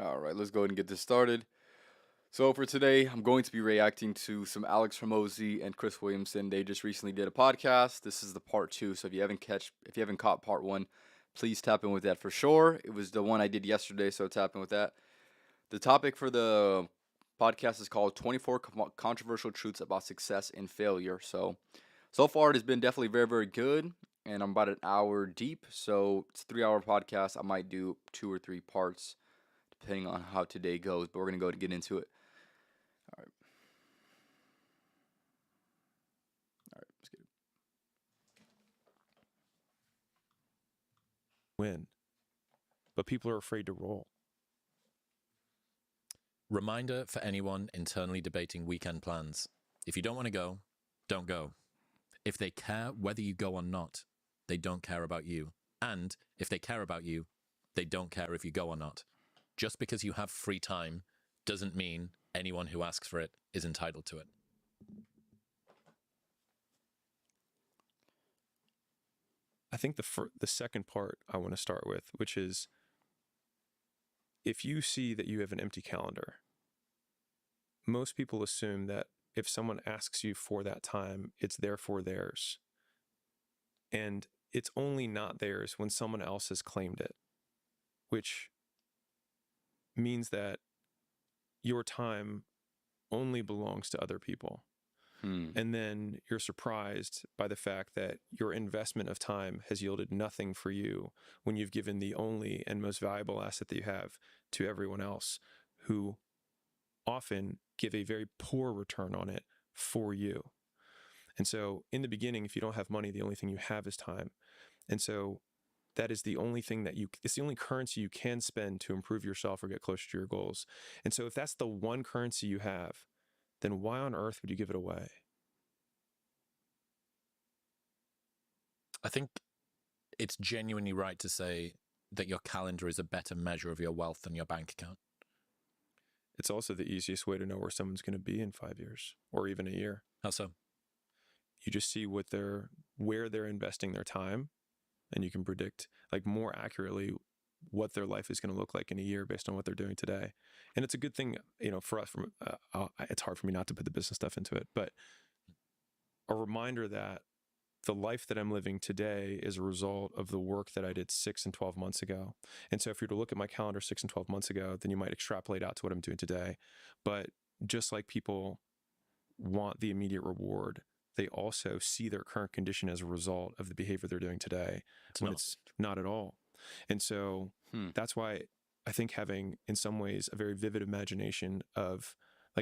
All right, let's go ahead and get this started. So for today, I'm going to be reacting to some Alex Hormozi and Chris Williamson. They just recently did a podcast. This is the part two. So if you haven't caught part one, please tap in with that for sure. It was the one I did yesterday, so tap in with that. The topic for the podcast is called 24 Controversial Truths About Success and Failure. So far it has been definitely very, very good. And I'm about an hour deep. So it's a 3 hour podcast. I might do 2 or 3 parts depending on how today goes. But we're going to go ahead and get into it. All right. All right. Let's get it. Win, but people are afraid to roll. Reminder for anyone internally debating weekend plans. If you don't want to go, don't go. If they care whether you go or not, they don't care about you. And if they care about you, they don't care if you go or not. Just because you have free time doesn't mean anyone who asks for it is entitled to it. I think the second part I want to start with, which is if you see that you have an empty calendar, most people assume that if someone asks you for that time, it's therefore theirs. And it's only not theirs when someone else has claimed it, which means that your time only belongs to other people. And then you're surprised by the fact that your investment of time has yielded nothing for you when you've given the only and most valuable asset that you have to everyone else, who often give a very poor return on it for you. And so in the beginning, if you don't have money, the only thing you have is time. And so that is the only thing it's the only currency you can spend to improve yourself or get closer to your goals. And so if that's the one currency you have, then why on earth would you give it away? I think it's genuinely right to say that your calendar is a better measure of your wealth than your bank account. It's also the easiest way to know where someone's going to be in 5 years or even a year. How so? You just see where they're investing their time, and you can predict more accurately what their life is going to look like in a year based on what they're doing today. And it's a good thing, for us. It's hard for me not to put the business stuff into it, but a reminder that the life that I'm living today is a result of the work that I did 6 and 12 months ago. And so if you were to look at my calendar 6 and 12 months ago, then you might extrapolate out to what I'm doing today. But just like people want the immediate reward, they also see their current condition as a result of the behavior they're doing today, it's not at all. And so that's why I think having, in some ways, a very vivid imagination of,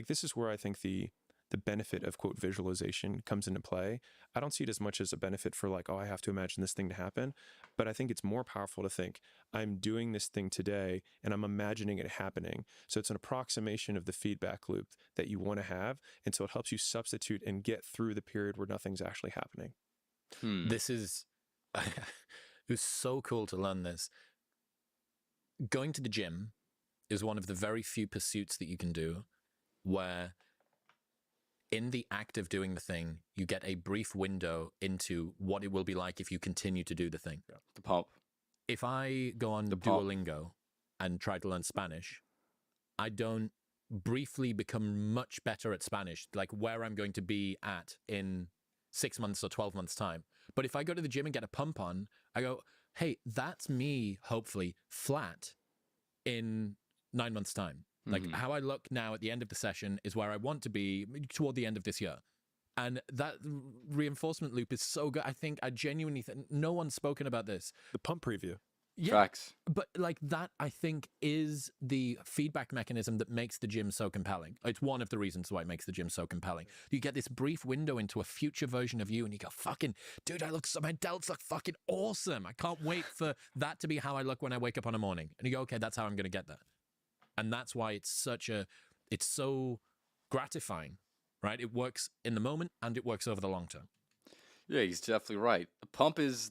this is where I think the benefit of, quote, visualization comes into play. I don't see it as much as a benefit for I have to imagine this thing to happen, but I think it's more powerful to think, I'm doing this thing today and I'm imagining it happening. So it's an approximation of the feedback loop that you want to have. And so it helps you substitute and get through the period where nothing's actually happening. This is, it was so cool to learn this. Going to the gym is one of the very few pursuits that you can do where in the act of doing the thing, you get a brief window into what it will be like if you continue to do the thing. Yeah. The pump. If I go on Duolingo and try to learn Spanish, I don't briefly become much better at Spanish, where I'm going to be at in 6 months or 12 months time. But if I go to the gym and get a pump on, I go, hey, that's me, hopefully, flat in 9 months time. How I look now at the end of the session is where I want to be toward the end of this year. And that reinforcement loop is so good. I think I genuinely think no one's spoken about this. The pump preview. Yeah. Facts. But that, I think, is the feedback mechanism that makes the gym so compelling. It's one of the reasons why it makes the gym so compelling. You get this brief window into a future version of you and you go, fucking, dude, my delts look fucking awesome. I can't wait for that to be how I look when I wake up on a morning. And you go, okay, that's how I'm going to get there. And that's why it's so gratifying, right? It works in the moment and it works over the long term. Yeah, he's definitely right. The pump is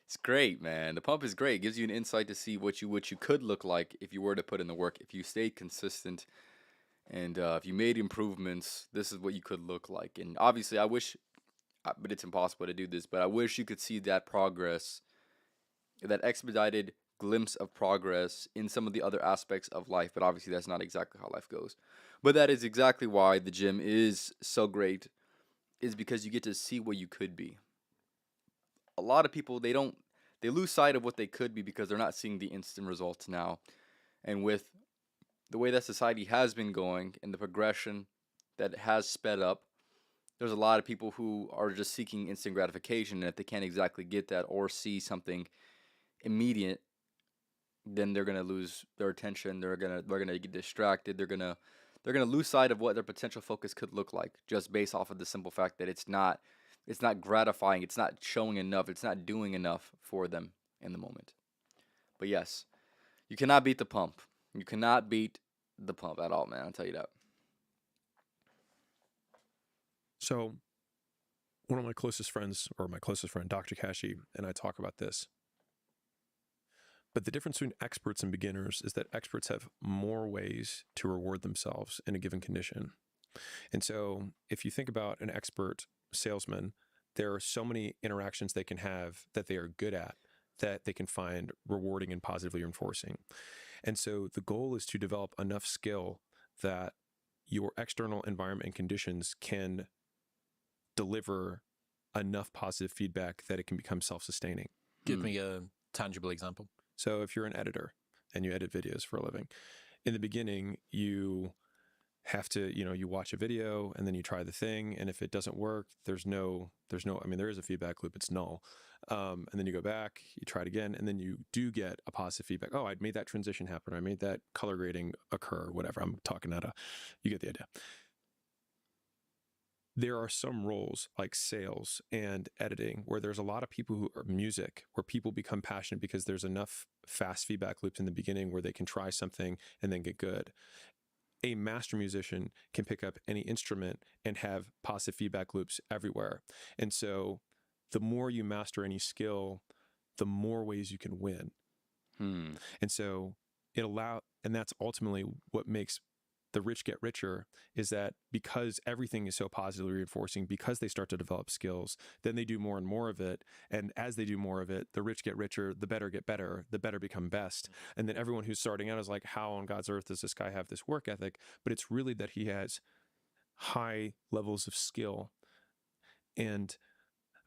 it's great, man. The pump is great. It gives you an insight to see what you could look like if you were to put in the work. If you stayed consistent and if you made improvements, this is what you could look like. And obviously, I wish, but it's impossible to do this, but I wish you could see that progress, that expedited glimpse of progress in some of the other aspects of life, but obviously that's not exactly how life goes. But that is exactly why the gym is so great, is because you get to see what you could be. A lot of people, they lose sight of what they could be because they're not seeing the instant results now. And with the way that society has been going and the progression that has sped up, there's a lot of people who are just seeking instant gratification, and if they can't exactly get that or see something immediate, then they're gonna lose their attention. They're gonna get distracted. They're gonna lose sight of what their potential focus could look like, just based off of the simple fact that it's not gratifying. It's not showing enough. It's not doing enough for them in the moment. But yes, you cannot beat the pump. You cannot beat the pump at all, man. I'll tell you that. So one of my closest friends, or my closest friend, Dr. Kashi, and I talk about this. But the difference between experts and beginners is that experts have more ways to reward themselves in a given condition. And so if you think about an expert salesman, there are so many interactions they can have that they are good at that they can find rewarding and positively reinforcing. And so the goal is to develop enough skill that your external environment and conditions can deliver enough positive feedback that it can become self-sustaining. Give me a tangible example. So if you're an editor and you edit videos for a living, in the beginning, you have to, you watch a video and then you try the thing. And if it doesn't work, there is a feedback loop, it's null. And then you go back, you try it again, and then you do get a positive feedback. Oh, I made that transition happen. I made that color grading occur, whatever. I'm talking you get the idea. There are some roles like sales and editing where there's a lot of people who are music, where people become passionate because there's enough fast feedback loops in the beginning where they can try something and then get good. A master musician can pick up any instrument and have positive feedback loops everywhere. And so the more you master any skill, the more ways you can win. And so and that's ultimately what makes the rich get richer, is that because everything is so positively reinforcing, because they start to develop skills, then they do more and more of it. And as they do more of it, the rich get richer, the better get better, the better become best. And then everyone who's starting out is like, how on God's earth does this guy have this work ethic? But it's really that he has high levels of skill. And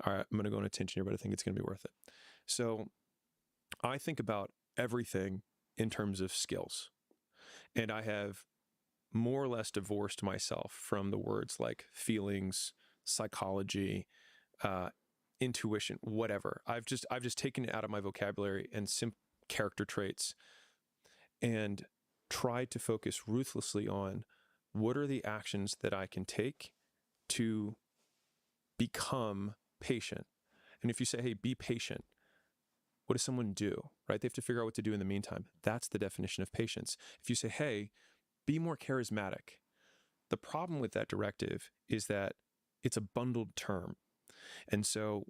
all right, I'm going to go on a tangent here, but I think it's going to be worth it. So I think about everything in terms of skills. And I have more or less divorced myself from the words like feelings, psychology, intuition, whatever. I've just taken it out of my vocabulary and character traits and tried to focus ruthlessly on what are the actions that I can take to become patient. And if you say, hey, be patient, what does someone do, right? They have to figure out what to do in the meantime. That's the definition of patience. If you say, hey, be more charismatic. The problem with that directive is that it's a bundled term. And so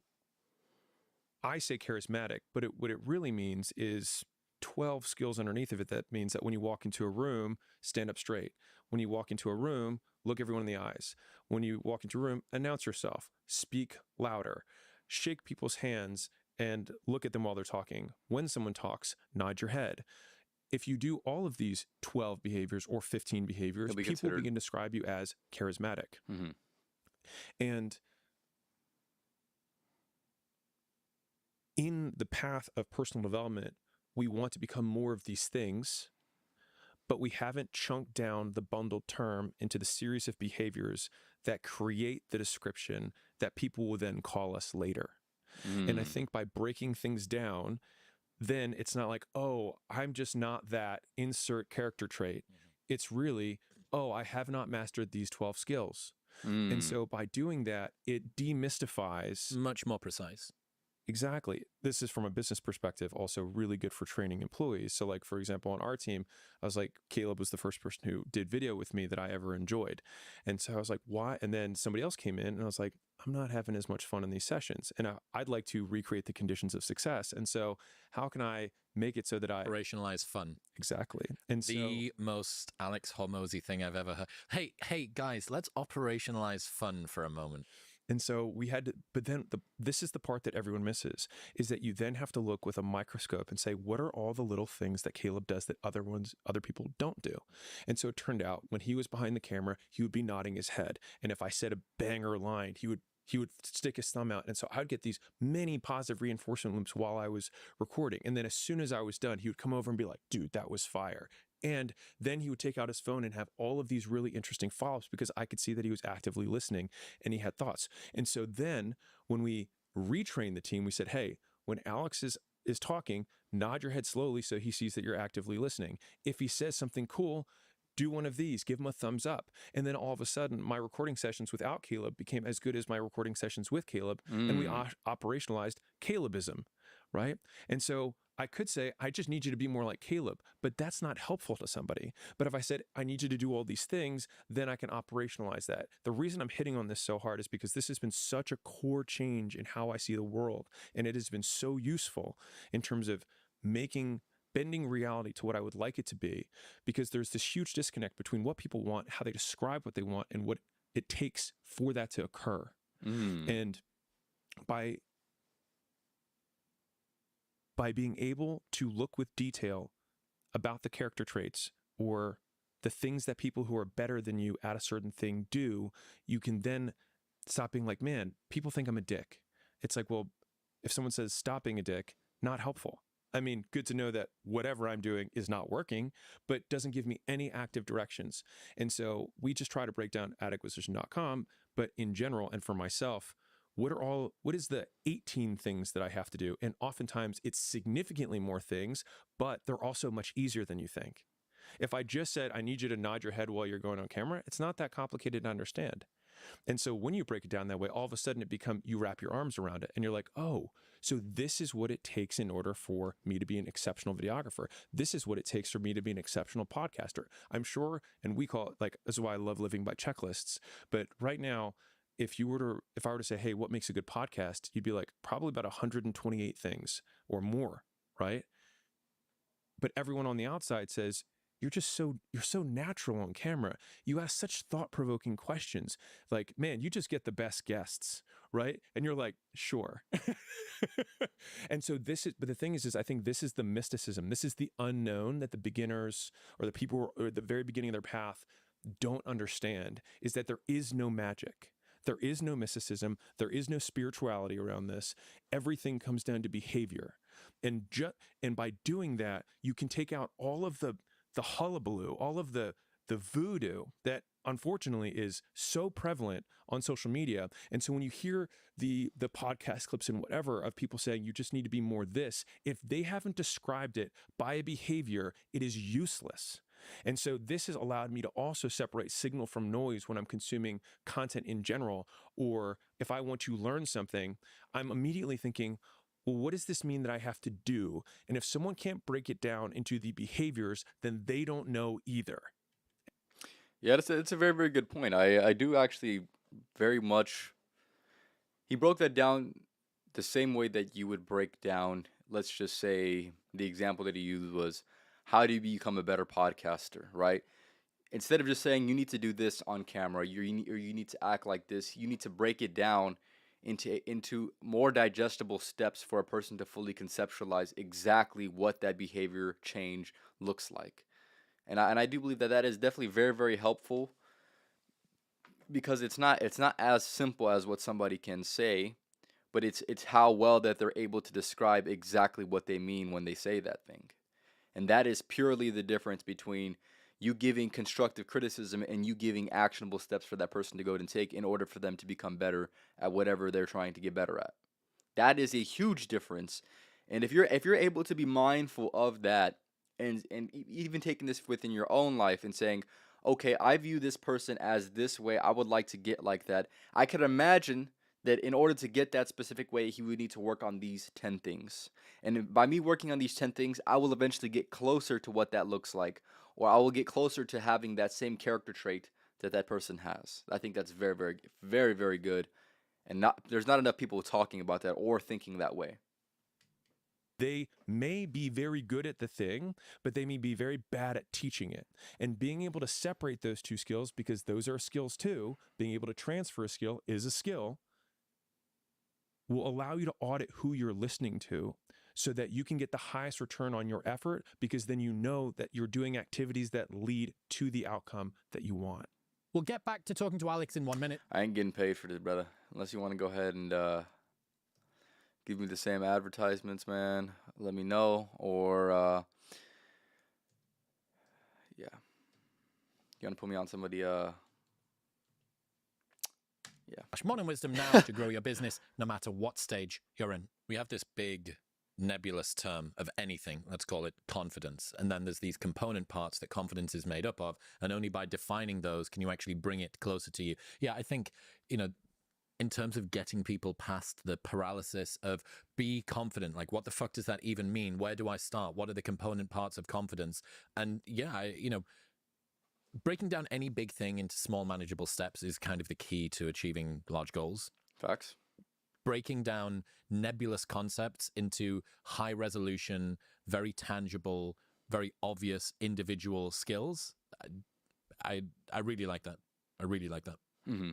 I say charismatic, but what it really means is 12 skills underneath of it. That means that when you walk into a room, stand up straight. When you walk into a room, look everyone in the eyes. When you walk into a room, announce yourself, speak louder, shake people's hands and look at them while they're talking. When someone talks, nod your head. If you do all of these 12 behaviors or 15 behaviors, people begin to describe you as charismatic. And in the path of personal development, we want to become more of these things, but we haven't chunked down the bundled term into the series of behaviors that create the description that people will then call us later. And I think by breaking things down, then it's not like, oh, I'm just not that insert character trait. It's really, oh, I have not mastered these 12 skills. And so by doing that, it demystifies. Much more precise. Exactly. This is from a business perspective, also really good for training employees. So like, for example, on our team, I was like, Caleb was the first person who did video with me that I ever enjoyed. And so I was like, why? And then somebody else came in and I was like, I'm not having as much fun in these sessions. And I'd like to recreate the conditions of success. And so how can I make it so that I operationalize fun? Exactly. And the most Alex Hormozi thing I've ever heard. Hey, guys, let's operationalize fun for a moment. And so we had to, but then this is the part that everyone misses, is that you then have to look with a microscope and say, what are all the little things that Caleb does that other people don't do? And so it turned out when he was behind the camera, he would be nodding his head. And if I said a banger line, he would stick his thumb out. And so I'd get these many positive reinforcement loops while I was recording. And then as soon as I was done, he would come over and be like, dude, that was fire. And then he would take out his phone and have all of these really interesting follow-ups because I could see that he was actively listening and he had thoughts. And so then when we retrained the team, we said, hey, when Alex is talking, nod your head slowly so he sees that you're actively listening. If he says something cool, do one of these, give him a thumbs up. And then all of a sudden, my recording sessions without Caleb became as good as my recording sessions with Caleb. And we operationalized Calebism, right? And so I could say, I just need you to be more like Caleb, but that's not helpful to somebody. But if I said, I need you to do all these things, then I can operationalize that. The reason I'm hitting on this so hard is because this has been such a core change in how I see the world. And it has been so useful in terms of bending reality to what I would like it to be, because there's this huge disconnect between what people want, how they describe what they want, and what it takes for that to occur. And by being able to look with detail about the character traits or the things that people who are better than you at a certain thing do, you can then stop being like, man, people think I'm a dick. It's like, well, if someone says stop being a dick, not helpful. I mean, good to know that whatever I'm doing is not working, but doesn't give me any active directions. And so we just try to break down adacquisition.com, but in general, and for myself, what is the 18 things that I have to do? And oftentimes it's significantly more things, but they're also much easier than you think. If I just said, I need you to nod your head while you're going on camera, it's not that complicated to understand. And so when you break it down that way, all of a sudden you wrap your arms around it and you're like, oh, so this is what it takes in order for me to be an exceptional videographer. This is what it takes for me to be an exceptional podcaster. I'm sure, and we call it, like, this is why I love living by checklists. But right now, if I were to say, hey, what makes a good podcast? You'd be like, probably about 128 things or more, right? But everyone on the outside says, you're so natural on camera. You ask such thought-provoking questions. Like, man, you just get the best guests, right? And you're like, sure. And so but the thing is I think this is the mysticism. This is the unknown that the beginners or the people who are at the very beginning of their path don't understand, is that there is no magic. There is no mysticism. There is no spirituality around this. Everything comes down to behavior. And by doing that, you can take out all of the hullabaloo, all of the voodoo that unfortunately is so prevalent on social media. And so when you hear the podcast clips and whatever of people saying you just need to be more this, if they haven't described it by a behavior, it is useless. And so this has allowed me to also separate signal from noise when I'm consuming content in general, or if I want to learn something, I'm immediately thinking, well, what does this mean that I have to do? And if someone can't break it down into the behaviors, then they don't know either. Yeah, it's a very, very good point. I do actually very much. He broke that down the same way that you would break down, let's just say, the example that he used was, how do you become a better podcaster, right? Instead of just saying you need to do this on camera, or you need to act like this, you need to break it down into more digestible steps for a person to fully conceptualize exactly what that behavior change looks like. And I do believe that is definitely very, very helpful, because it's not as simple as what somebody can say, but it's how well that they're able to describe exactly what they mean when they say that thing. And that is purely the difference between you giving constructive criticism and you giving actionable steps for that person to go and take in order for them to become better at whatever they're trying to get better at. That is a huge difference. And if you're able to be mindful of that, and even taking this within your own life and saying, okay, I view this person as this way, I would like to get like that. I could imagine that in order to get that specific way, he would need to work on these 10 things. And by me working on these 10 things, I will eventually get closer to what that looks like, or I will get closer to having that same character trait that person has. I think that's very, very, very, very good. And there's not enough people talking about that or thinking that way. They may be very good at the thing, but they may be very bad at teaching it. And being able to separate those two skills, because those are skills too, being able to transfer a skill is a skill, will allow you to audit who you're listening to so that you can get the highest return on your effort, because then you know that you're doing activities that lead to the outcome that you want. We'll get back to talking to Alex in 1 minute. I ain't getting paid for this, brother. Unless you want to go ahead and give me the same advertisements, man. Let me know. Or, yeah. You want to put me on somebody, yeah. Modern wisdom now to grow your business no matter what stage you're in. We have this big nebulous term of anything, let's call it confidence. And then there's these component parts that confidence is made up of. And only by defining those can you actually bring it closer to you. Yeah, I think, in terms of getting people past the paralysis of be confident, like what the fuck does that even mean? Where do I start? What are the component parts of confidence? And yeah, breaking down any big thing into small manageable steps is kind of the key to achieving large goals. Facts. Breaking down nebulous concepts into high resolution, very tangible, very obvious individual skills. I really like that. I really like that. Mm-hmm.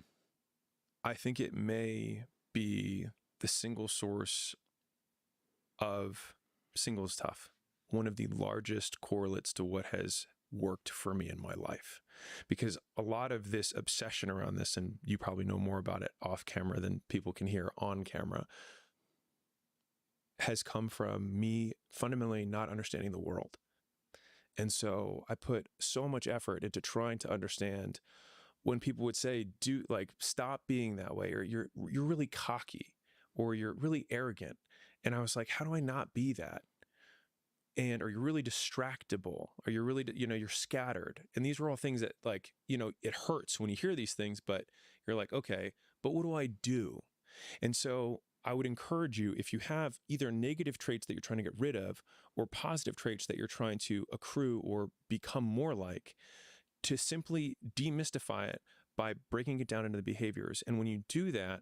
I think it may be the single source of single is tough, one of the largest correlates to what has worked for me in my life, because a lot of this obsession around this, and you probably know more about it off camera than people can hear on camera, has come from me fundamentally not understanding the world. And so I put so much effort into trying to understand when people would say, stop being that way, or you're really cocky, or you're really arrogant. And I was like, how do I not be that? And are you really distractible? Are you really, you're scattered? And these were all things that it hurts when you hear these things, but you're like, okay, but what do I do? And so I would encourage you, if you have either negative traits that you're trying to get rid of or positive traits that you're trying to accrue or become more like, to simply demystify it by breaking it down into the behaviors. And when you do that,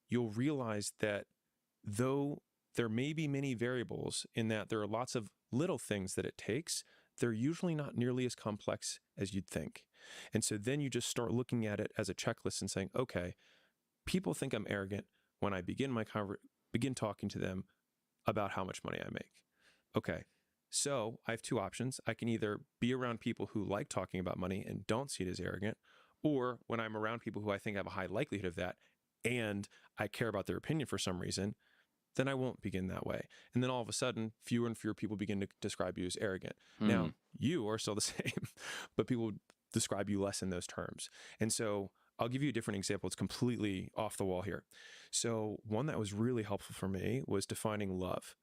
you'll realize that though there may be many variables in that there are lots of little things that it takes, they're usually not nearly as complex as you'd think. And so then you just start looking at it as a checklist and saying, okay, people think I'm arrogant when I begin talking to them about how much money I make. Okay, so I have two options. I can either be around people who like talking about money and don't see it as arrogant, or when I'm around people who I think have a high likelihood of that and I care about their opinion for some reason, then I won't begin that way. And then all of a sudden, fewer and fewer people begin to describe you as arrogant. Now, you are still the same, but people describe you less in those terms. And so I'll give you a different example. It's completely off the wall here. So one that was really helpful for me was defining love.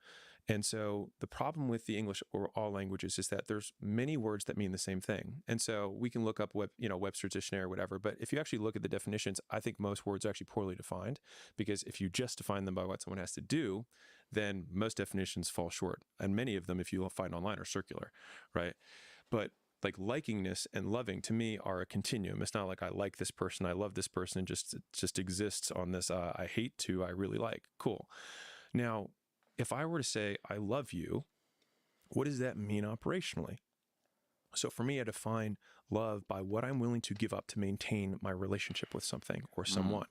And so the problem with the English or all languages is that there's many words that mean the same thing. And so we can look up Webster's dictionary or whatever, but if you actually look at the definitions, I think most words are actually poorly defined, because if you just define them by what someone has to do, then most definitions fall short. And many of them, if you find online, are circular, right? But like likingness and loving to me are a continuum. It's not like I like this person, I love this person, it just exists on this I hate to I really like. Cool. Now, if I were to say, I love you, what does that mean operationally? So for me, I define love by what I'm willing to give up to maintain my relationship with something or someone.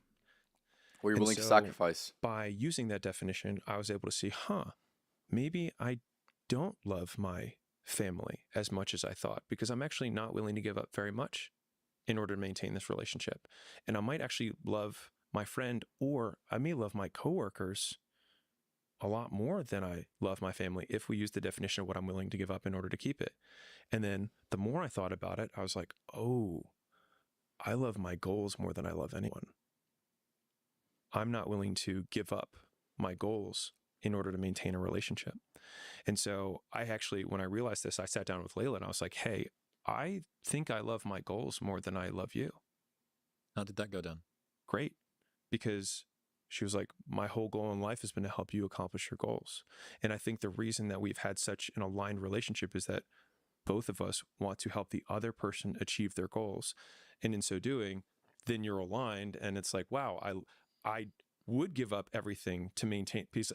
What you're willing to sacrifice. By using that definition, I was able to see, maybe I don't love my family as much as I thought, because I'm actually not willing to give up very much in order to maintain this relationship. And I might actually love my friend, or I may love my coworkers a lot more than I love my family if we use the definition of what I'm willing to give up in order to keep it. And then the more I thought about it, I was like, oh, I love my goals more than I love anyone. I'm not willing to give up my goals in order to maintain a relationship. And so I actually, when I realized this, I sat down with Layla and I was like, hey, I think I love my goals more than I love you. How did that go down? Great. Because she was like, my whole goal in life has been to help you accomplish your goals. And I think the reason that we've had such an aligned relationship is that both of us want to help the other person achieve their goals. And in so doing, then you're aligned. And it's like, wow, I would give up everything to maintain peace,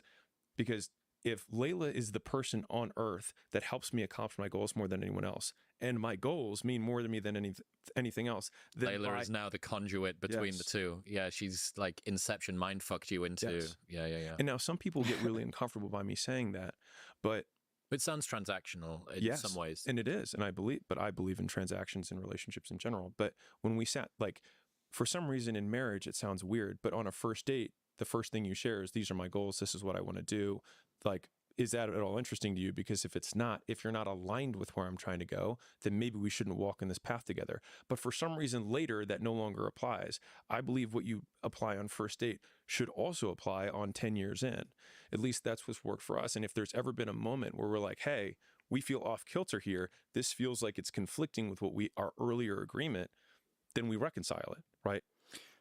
because if Layla is the person on earth that helps me accomplish my goals more than anyone else, and my goals mean more to me than anything else, then Layla is now the conduit between the Yes. two. Yeah, she's like Inception mind fucked you into. Yes. Yeah. And now some people get really uncomfortable by me saying that, but It sounds transactional in yes, some ways. and it is, and I believe in transactions and relationships in general. But when we sat, like, for some reason in marriage, it sounds weird, but on a first date, the first thing you share is, these are my goals, this is what I want to do. Like, is that at all interesting to you? Because if you're not aligned with where I'm trying to go, then maybe we shouldn't walk in this path together. But for some reason later, that no longer applies. I believe what you apply on first date should also apply on 10 years in. At least that's what's worked for us. And if there's ever been a moment where we're like, hey, we feel off kilter here, this feels like it's conflicting with our earlier agreement, then we reconcile it, right?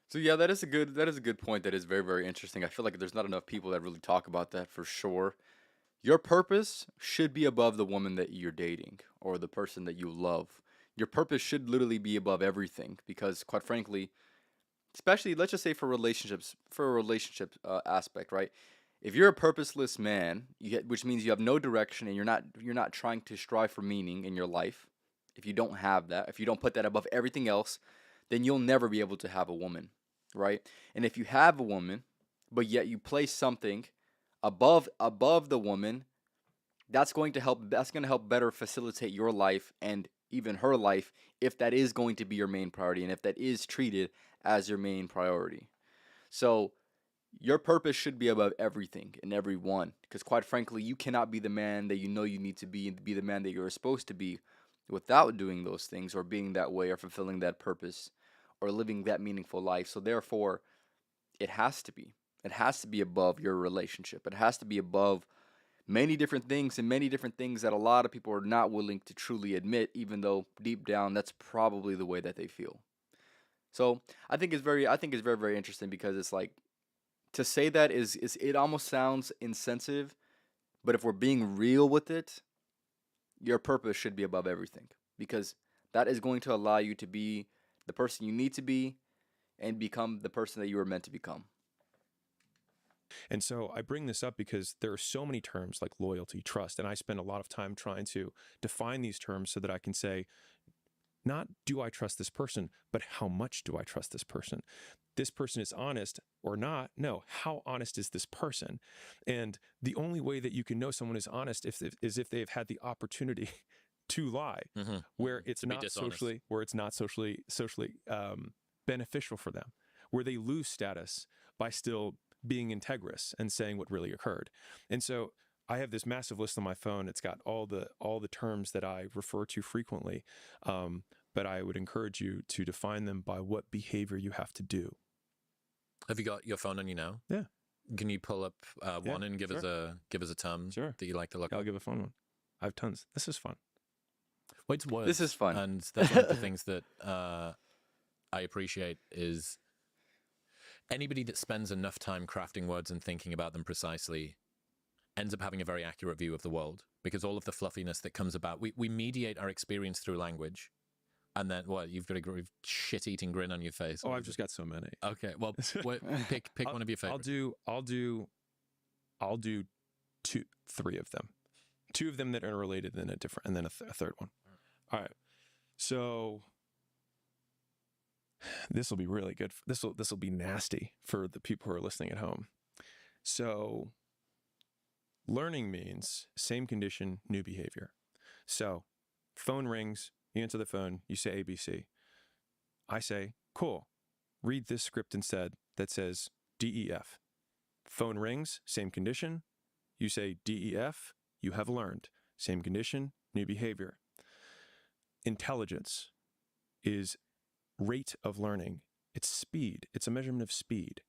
So yeah, that is a good point. That is very, very interesting. I feel like there's not enough people that really talk about that for sure. Your purpose should be above the woman that you're dating or the person that you love. Your purpose should literally be above everything because, quite frankly, especially let's just say for a relationship aspect, right? If you're a purposeless man, which means you have no direction and you're not trying to strive for meaning in your life. If you don't have that, if you don't put that above everything else, then you'll never be able to have a woman, right? And if you have a woman, but yet you place something above the woman, that's going to help better facilitate your life and even her life if that is going to be your main priority and if that is treated as your main priority. So your purpose should be above everything and everyone, because quite frankly, you cannot be the man that you know you need to be and be the man that you're supposed to be without doing those things or being that way or fulfilling that purpose or living that meaningful life. So therefore, it has to be. It has to be above your relationship. It has to be above many different things and many different things that a lot of people are not willing to truly admit, even though deep down that's probably the way that they feel. So I think it's very, very interesting because it's like to say that is it almost sounds insensitive, but if we're being real with it, your purpose should be above everything because that is going to allow you to be the person you need to be and become the person that you were meant to become. And so I bring this up because there are so many terms like loyalty, trust, and I spend a lot of time trying to define these terms so that I can say, not do I trust this person, but how much do I trust this person? This person is honest or not. No, how honest is this person? And the only way that you can know someone is honest is if they've had the opportunity to lie, where it's not socially beneficial for them, where they lose status by still being integrous and saying what really occurred. And so I have this massive list on my phone. It's got all the terms that I refer to frequently, but I would encourage you to define them by what behavior you have to do. Have you got your phone on you now? Yeah. Can you pull up one and give sure. us a term Sure. that you like to look I'll at? give a phone one. I have tons. This is fun. Well, it's words. This is fun. And that's one of the things that I appreciate is anybody that spends enough time crafting words and thinking about them precisely ends up having a very accurate view of the world, because all of the fluffiness that comes about, we mediate our experience through language. And then what? You've got a shit-eating grin on your face. Oh, I've just got so many. Okay, well, pick one of your favorites. I'll do three of them. Two of them that are related, and then a third one. All right. So this will be really good. This will be nasty for the people who are listening at home. So learning means same condition, new behavior. So phone rings, you answer the phone, you say ABC. I say, cool, read this script instead that says DEF. Phone rings, same condition, you say DEF, you have learned. Same condition, new behavior. Intelligence is rate of learning. It's speed. It's a measurement of speed.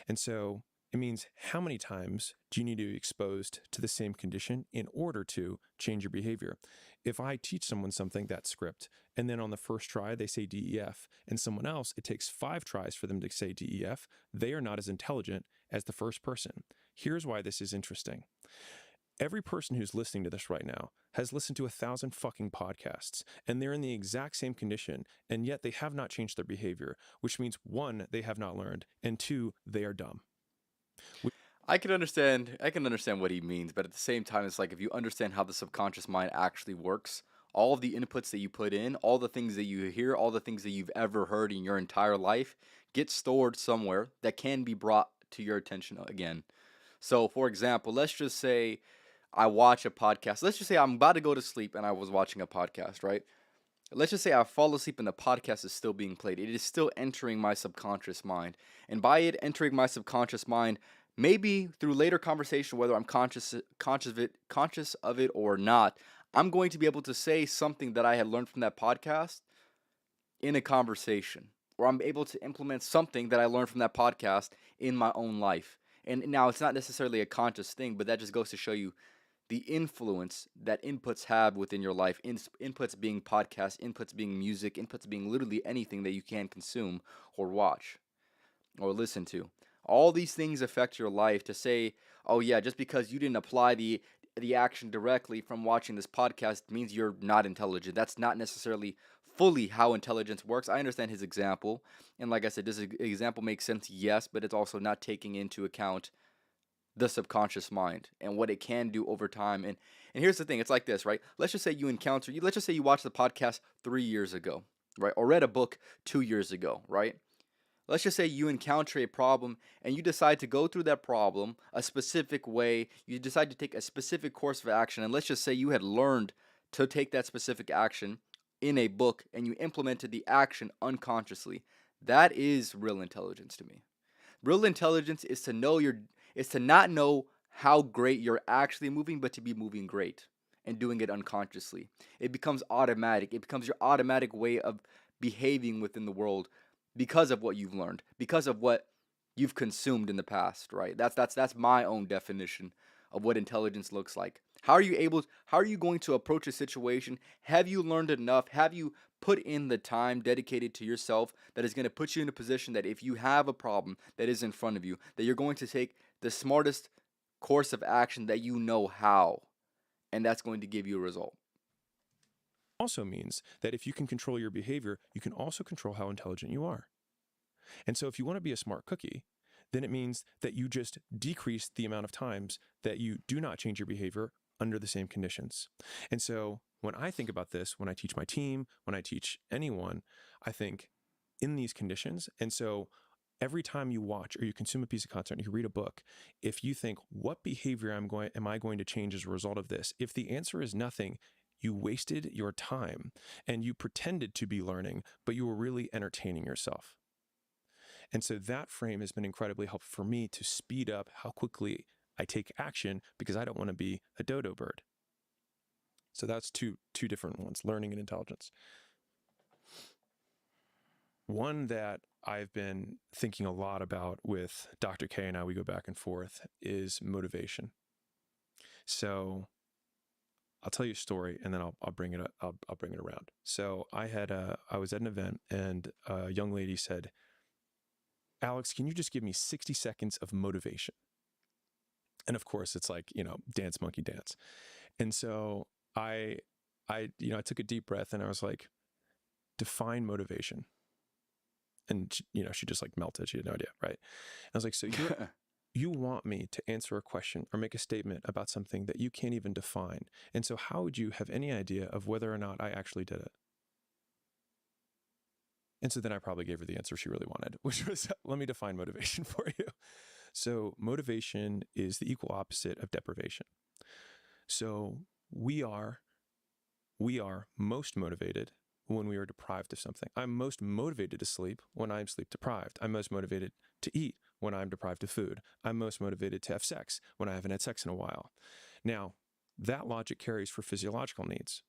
And so it means how many times do you need to be exposed to the same condition in order to change your behavior? If I teach someone something, that script, and then on the first try they say DEF, and someone else, it takes 5 tries for them to say DEF, they are not as intelligent as the first person. Here's why this is interesting. Every person who's listening to this right now has listened to 1,000 fucking podcasts, and they're in the exact same condition, and yet they have not changed their behavior, which means 1, they have not learned, and 2, they are dumb. I can understand what he means, but at the same time, it's like if you understand how the subconscious mind actually works, all of the inputs that you put in, all the things that you hear, all the things that you've ever heard in your entire life get stored somewhere that can be brought to your attention again. So, for example, let's just say I watch a podcast. Let's just say I'm about to go to sleep and I was watching a podcast, right? Let's just say I fall asleep and the podcast is still being played. It is still entering my subconscious mind. And by it entering my subconscious mind, maybe through later conversation, whether I'm conscious of it or not, I'm going to be able to say something that I had learned from that podcast in a conversation. Or I'm able to implement something that I learned from that podcast in my own life. And now it's not necessarily a conscious thing, but that just goes to show you the influence that inputs have within your life. Inputs being podcasts, inputs being music, inputs being literally anything that you can consume or watch or listen to. All these things affect your life. To say, oh yeah, just because you didn't apply the action directly from watching this podcast means you're not intelligent. That's not necessarily fully how intelligence works. I understand his example, and like I said, this example makes sense, yes, but it's also not taking into account the subconscious mind and what it can do over time. And here's the thing, it's like this, right? Let's just say let's just say you watched the podcast 3 years ago, right? Or read a book 2 years ago, right? Let's just say you encounter a problem and you decide to go through that problem a specific way. You decide to take a specific course of action. And let's just say you had learned to take that specific action in a book and you implemented the action unconsciously. That is real intelligence to me. Real intelligence is to not know how great you're actually moving, but to be moving great and doing it unconsciously. It becomes automatic. It becomes your automatic way of behaving within the world because of what you've learned, because of what you've consumed in the past, right? That's my own definition of what intelligence looks like. How are you going to approach a situation? Have you learned enough? Have you put in the time dedicated to yourself that is going to put you in a position that if you have a problem that is in front of you, that you're going to take the smartest course of action that you know how, and that's going to give you a result. Also means that if you can control your behavior, you can also control how intelligent you are. And so if you want to be a smart cookie, then it means that you just decrease the amount of times that you do not change your behavior under the same conditions. And so when I think about this, when I teach my team, when I teach anyone, I think in these conditions. And so every time you watch or you consume a piece of content, you read a book, if you think, what behavior am I going to change as a result of this? If the answer is nothing, you wasted your time and you pretended to be learning, but you were really entertaining yourself. And so that frame has been incredibly helpful for me to speed up how quickly I take action because I don't want to be a dodo bird. So that's two different ones, learning and intelligence. One that I've been thinking a lot about with Dr. K and I, we go back and forth, is motivation. So I'll tell you a story and then I'll bring it up, I'll bring it around. So I was at an event and a young lady said, Alex, can you just give me 60 seconds of motivation? And of course it's like, dance monkey dance. And so I took a deep breath and I was like, define motivation. And she just like melted. She had no idea, right? I was like, so you want me to answer a question or make a statement about something that you can't even define. And so how would you have any idea of whether or not I actually did it? And so then I probably gave her the answer she really wanted, which was, let me define motivation for you. So motivation is the equal opposite of deprivation. So we are most motivated when we are deprived of something. I'm most motivated to sleep when I'm sleep deprived. I'm most motivated to eat when I'm deprived of food. I'm most motivated to have sex when I haven't had sex in a while. Now, that logic carries for physiological needs.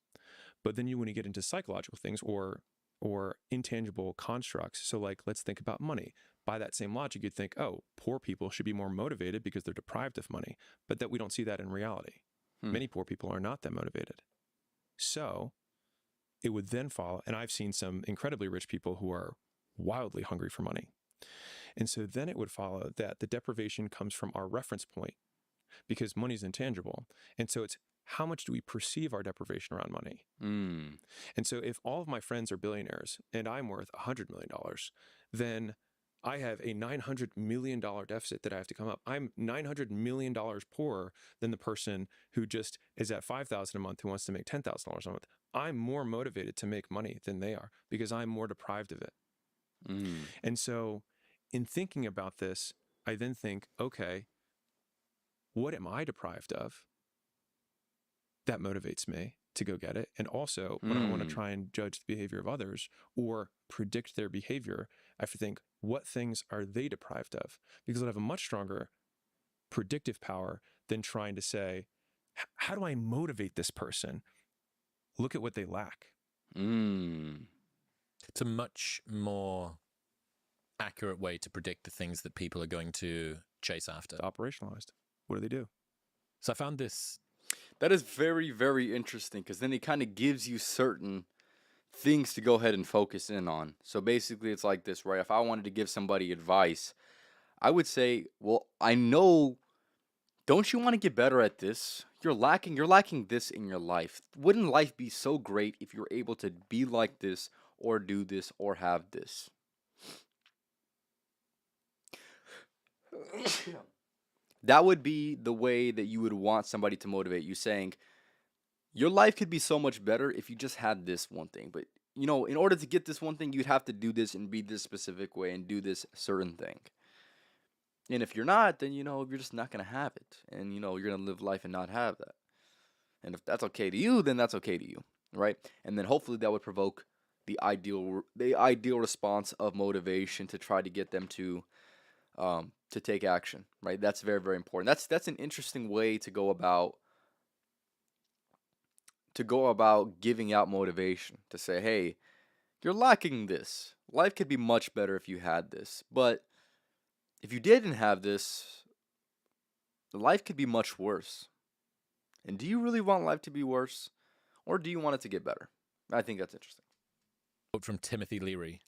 But then when you get into psychological things or intangible constructs, so like let's think about money. By that same logic, you'd think, oh, poor people should be more motivated because they're deprived of money. But that we don't see that in reality. Many poor people are not that motivated. So it would then follow, and I've seen some incredibly rich people who are wildly hungry for money. And so then it would follow that the deprivation comes from our reference point because money is intangible. And so it's how much do we perceive our deprivation around money? And so if all of my friends are billionaires and I'm worth $100 million, then I have a $900 million deficit that I have to come up. I'm $900 million poorer than the person who just is at $5,000 a month who wants to make $10,000 a month. I'm more motivated to make money than they are because I'm more deprived of it. And so in thinking about this, I then think, okay, what am I deprived of? That motivates me to go get it. And also, when I want to try and judge the behavior of others or predict their behavior, I have to think, what things are they deprived of? Because I'll have a much stronger predictive power than trying to say, how do I motivate this person? Look at what they lack. It's a much more accurate way to predict the things that people are going to chase after. It's operationalized. What do they do? So I found this. That is very, very interesting because then it kind of gives you certain things to go ahead and focus in on. So basically, it's like this, right? If I wanted to give somebody advice, I would say, well, I know, don't you want to get better at this? You're lacking this in your life. Wouldn't life be so great if you were able to be like this or do this or have this? That would be the way that you would want somebody to motivate you, saying, your life could be so much better if you just had this one thing. But, you know, in order to get this one thing, you'd have to do this and be this specific way and do this certain thing. And if you're not, then, you know, you're just not going to have it. And, you know, you're going to live life and not have that. And if that's okay to you, then that's okay to you, right? And then hopefully that would provoke the ideal response of motivation to try to get them to take action, right? That's very, very important. That's an interesting way to go about giving out motivation, to say, hey, you're lacking this. Life could be much better if you had this. But if you didn't have this, life could be much worse. And do you really want life to be worse? Or do you want it to get better? I think that's interesting. Quote from Timothy Leary.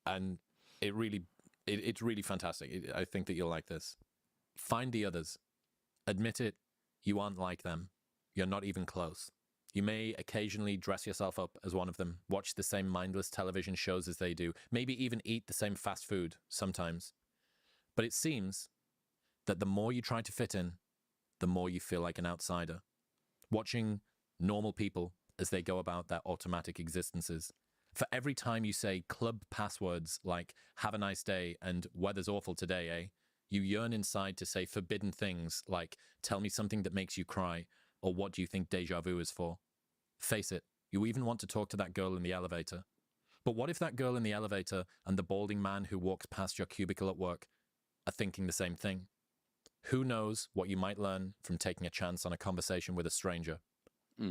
And it's really fantastic. I think that you'll like this. Find the others. Admit it. You aren't like them. You're not even close. You may occasionally dress yourself up as one of them, watch the same mindless television shows as they do, maybe even eat the same fast food sometimes. But it seems that the more you try to fit in, the more you feel like an outsider. Watching normal people as they go about their automatic existences. For every time you say club passwords like, have a nice day and weather's awful today, eh? You yearn inside to say forbidden things like, tell me something that makes you cry, or what do you think deja vu is for? Face it, you even want to talk to that girl in the elevator. But what if that girl in the elevator and the balding man who walks past your cubicle at work are thinking the same thing? Who knows what you might learn from taking a chance on a conversation with a stranger?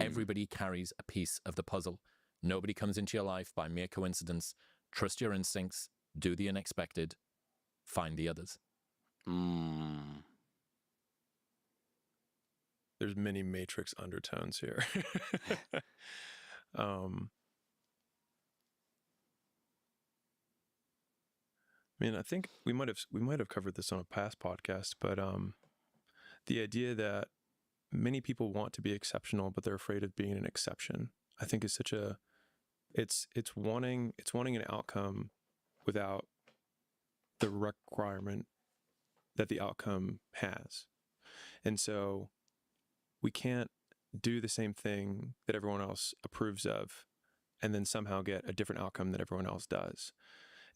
Everybody carries a piece of the puzzle. Nobody comes into your life by mere coincidence. Trust your instincts, do the unexpected, find the others. There's many Matrix undertones here. I mean, I think we might have covered this on a past podcast, but the idea that many people want to be exceptional, but they're afraid of being an exception, I think is such a it's wanting an outcome without the requirement that the outcome has. And so we can't do the same thing that everyone else approves of and then somehow get a different outcome that everyone else does.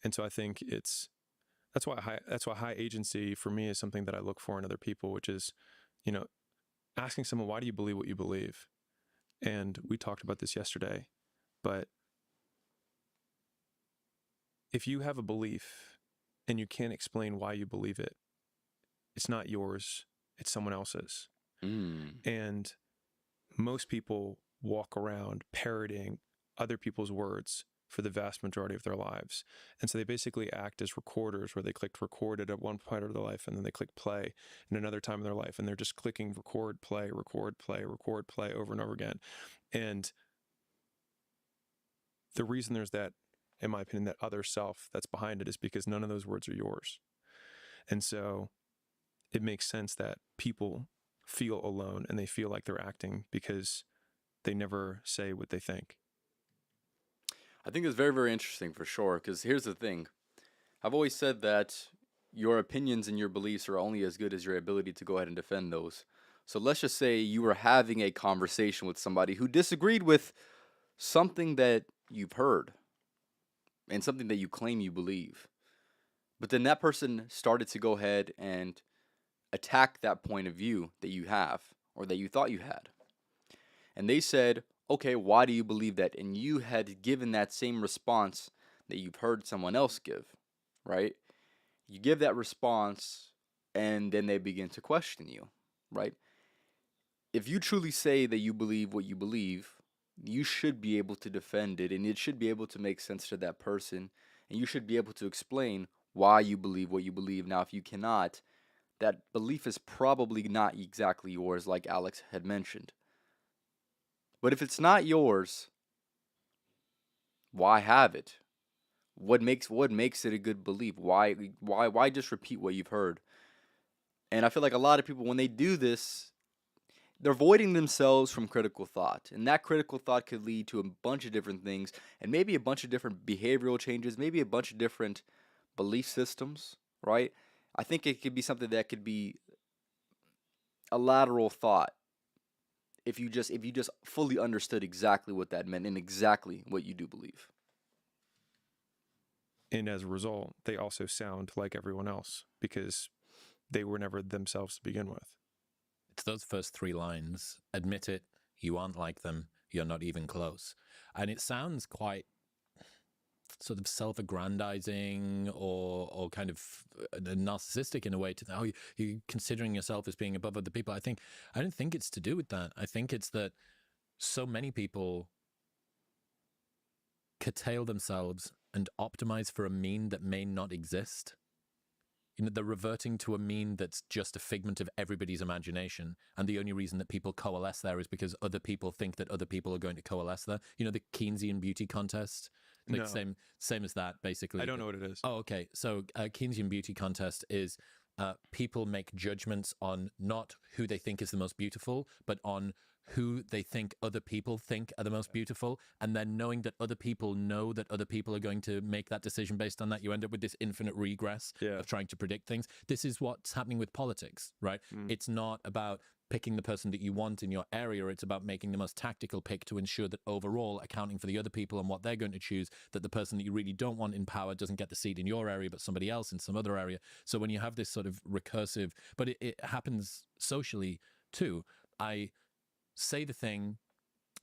And so I think that's why high agency for me is something that I look for in other people, which is, you know, asking someone, why do you believe what you believe? And we talked about this yesterday, but if you have a belief and you can't explain why you believe it, it's not yours, it's someone else's. And most people walk around parroting other people's words for the vast majority of their lives. And so they basically act as recorders, where they clicked record at one point of their life and then they click play in another time in their life. And they're just clicking record, play, record, play, record, play over and over again. And the reason there's that, in my opinion, that other self that's behind it is because none of those words are yours. And so it makes sense that people feel alone and they feel like they're acting because they never say what they think. I think it's very, very interesting for sure, because here's the thing. I've always said that your opinions and your beliefs are only as good as your ability to go ahead and defend those. So let's just say you were having a conversation with somebody who disagreed with something that you've heard and something that you claim you believe. But then that person started to go ahead and attack that point of view that you have or that you thought you had. And they said, okay, why do you believe that? And you had given that same response that you've heard someone else give, right? You give that response and then they begin to question you, right? If you truly say that you believe what you believe, you should be able to defend it and it should be able to make sense to that person. And you should be able to explain why you believe what you believe. Now, if you cannot, that belief is probably not exactly yours, like Alex had mentioned. But if it's not yours, why have it? What makes it a good belief? Why just repeat what you've heard? And I feel like a lot of people, when they do this, they're avoiding themselves from critical thought. And that critical thought could lead to a bunch of different things and maybe a bunch of different behavioral changes, maybe a bunch of different belief systems, right? I think it could be something that could be a lateral thought if you just fully understood exactly what that meant and exactly what you do believe. And as a result, they also sound like everyone else because they were never themselves to begin with. It's those first three lines. Admit it, you aren't like them, you're not even close. And it sounds quite sort of self-aggrandizing or kind of narcissistic in a way to, oh, you're considering yourself as being above other people. I don't think it's to do with that. I think it's that so many people curtail themselves and optimize for a mean that may not exist. You know, they're reverting to a mean that's just a figment of everybody's imagination. And the only reason that people coalesce there is because other people think that other people are going to coalesce there. You know, the Keynesian beauty contest? Like No. same as that, basically. I don't know what it is. Oh, okay. So Keynesian beauty contest is people make judgments on not who they think is the most beautiful, but on who they think other people think are the most beautiful. And then knowing that other people know that other people are going to make that decision based on that, you end up with this infinite regress of trying to predict things. This is what's happening with politics, right? It's not about picking the person that you want in your area. It's about making the most tactical pick to ensure that overall, accounting for the other people and what they're going to choose, that the person that you really don't want in power doesn't get the seat in your area, but somebody else in some other area. So when you have this sort of recursive, but it happens socially too. I say the thing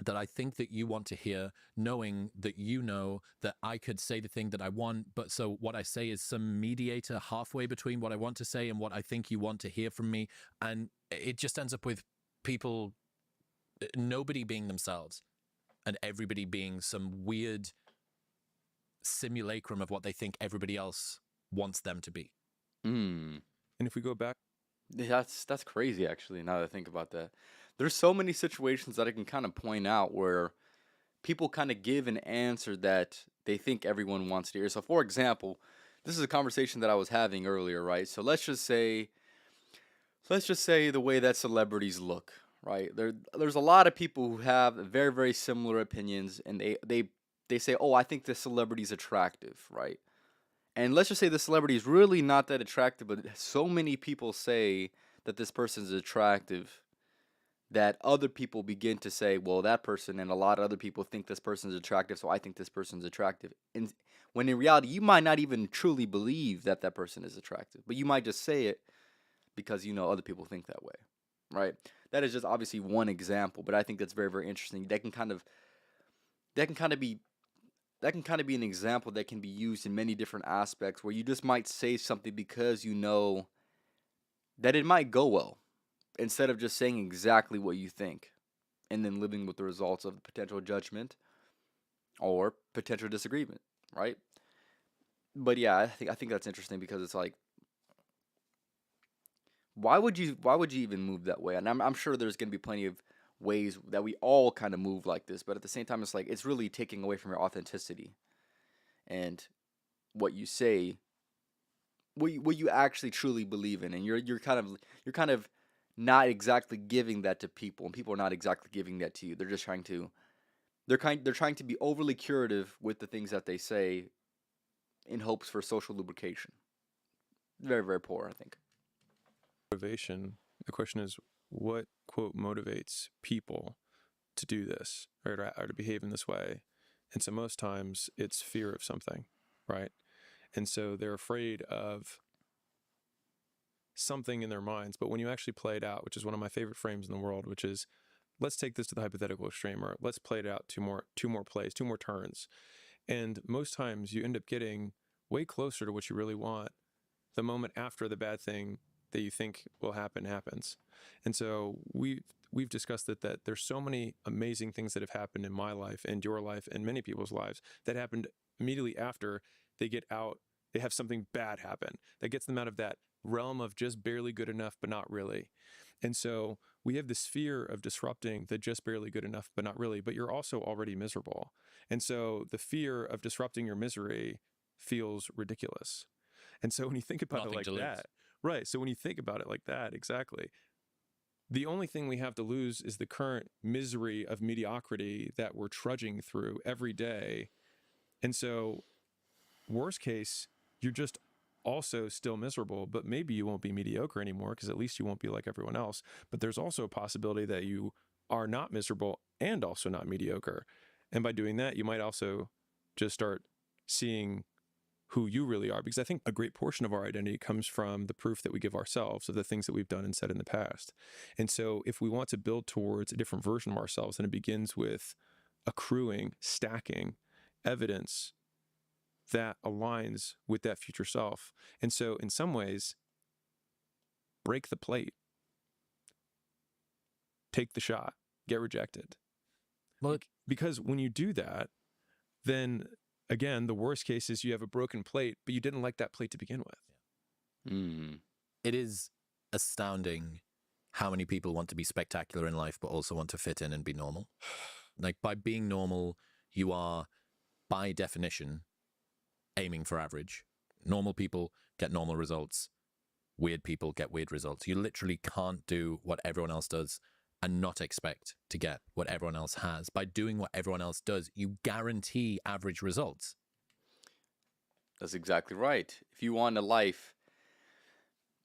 that I think that you want to hear, knowing that you know that I could say the thing that I want, but so what I say is some mediator halfway between what I want to say and what I think you want to hear from me. And it just ends up with people, nobody being themselves and everybody being some weird simulacrum of what they think everybody else wants them to be. Mm. And if we go back, That's crazy, actually, now that I think about that. There's so many situations that I can kind of point out where people kind of give an answer that they think everyone wants to hear. So, for example, this is a conversation that I was having earlier, right? So let's just say the way that celebrities look, right? There's a lot of people who have very, very similar opinions, and they say, oh, I think this celebrity's attractive, right? And let's just say the celebrity is really not that attractive, but so many people say that this person's attractive that other people begin to say, well, that person and a lot of other people think this person's attractive, so I think this person's attractive. And when in reality, you might not even truly believe that that person is attractive, but you might just say it because you know other people think that way, right? That is just obviously one example, but I think that's very, very interesting. That can kind of be an example that can be used in many different aspects where you just might say something because you know that it might go well instead of just saying exactly what you think and then living with the results of potential judgment or potential disagreement, right? But yeah, I think that's interesting because it's like, why would you even move that way? And I'm sure there's going to be plenty of ways that we all kind of move like this, but at the same time it's like it's really taking away from your authenticity and what you say, what you actually truly believe in, and you're kind of not exactly giving that to people, and people are not exactly giving that to you. They're just trying to be overly curative with the things that they say in hopes for social lubrication. Very, very poor, I think. Motivation. The question is, what, quote, motivates people to do this or to behave in this way? And so most times it's fear of something, right? And so they're afraid of something in their minds. But when you actually play it out, which is one of my favorite frames in the world, which is, let's take this to the hypothetical extreme, or let's play it out two more plays, two more turns. And most times you end up getting way closer to what you really want the moment after the bad thing that you think will happen happens. And so we've discussed that there's so many amazing things that have happened in my life and your life and many people's lives that happened immediately after they get out, they have something bad happen that gets them out of that realm of just barely good enough, but not really. And so we have this fear of disrupting the just barely good enough, but not really, but you're also already miserable. And so the fear of disrupting your misery feels ridiculous. And so when you think about it like that, right? So when you think about it like that, exactly, the only thing we have to lose is the current misery of mediocrity that we're trudging through every day. And so worst case, you're just also still miserable, but maybe you won't be mediocre anymore because at least you won't be like everyone else. But there's also a possibility that you are not miserable and also not mediocre. And by doing that, you might also just start seeing who you really are, because I think a great portion of our identity comes from the proof that we give ourselves of the things that we've done and said in the past. And so if we want to build towards a different version of ourselves, then it begins with accruing, stacking evidence that aligns with that future self. And so in some ways, break the plate, take the shot, get rejected. Well, because when you do that, then again, the worst case is you have a broken plate, but you didn't like that plate to begin with. It is astounding how many people want to be spectacular in life, but also want to fit in and be normal. Like, by being normal, you are, by definition, aiming for average. Normal people get normal results. Weird people get weird results. You literally can't do what everyone else does and not expect to get what everyone else has. By doing what everyone else does, you guarantee average results. That's exactly right. If you want a life,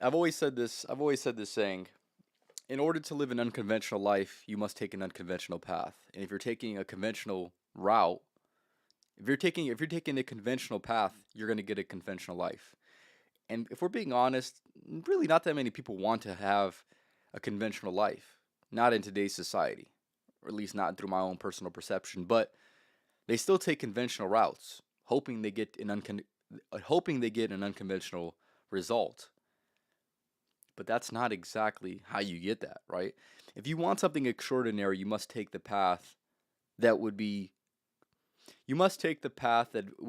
I've always said this saying, in order to live an unconventional life, you must take an unconventional path. And if you're taking a conventional route, if you're taking a conventional path, you're going to get a conventional life. And if we're being honest, really not that many people want to have a conventional life. Not in today's society, or at least not through my own personal perception, but they still take conventional routes, hoping they get an unconventional result. But that's not exactly how you get that, right? If you want something extraordinary, you must take the path that would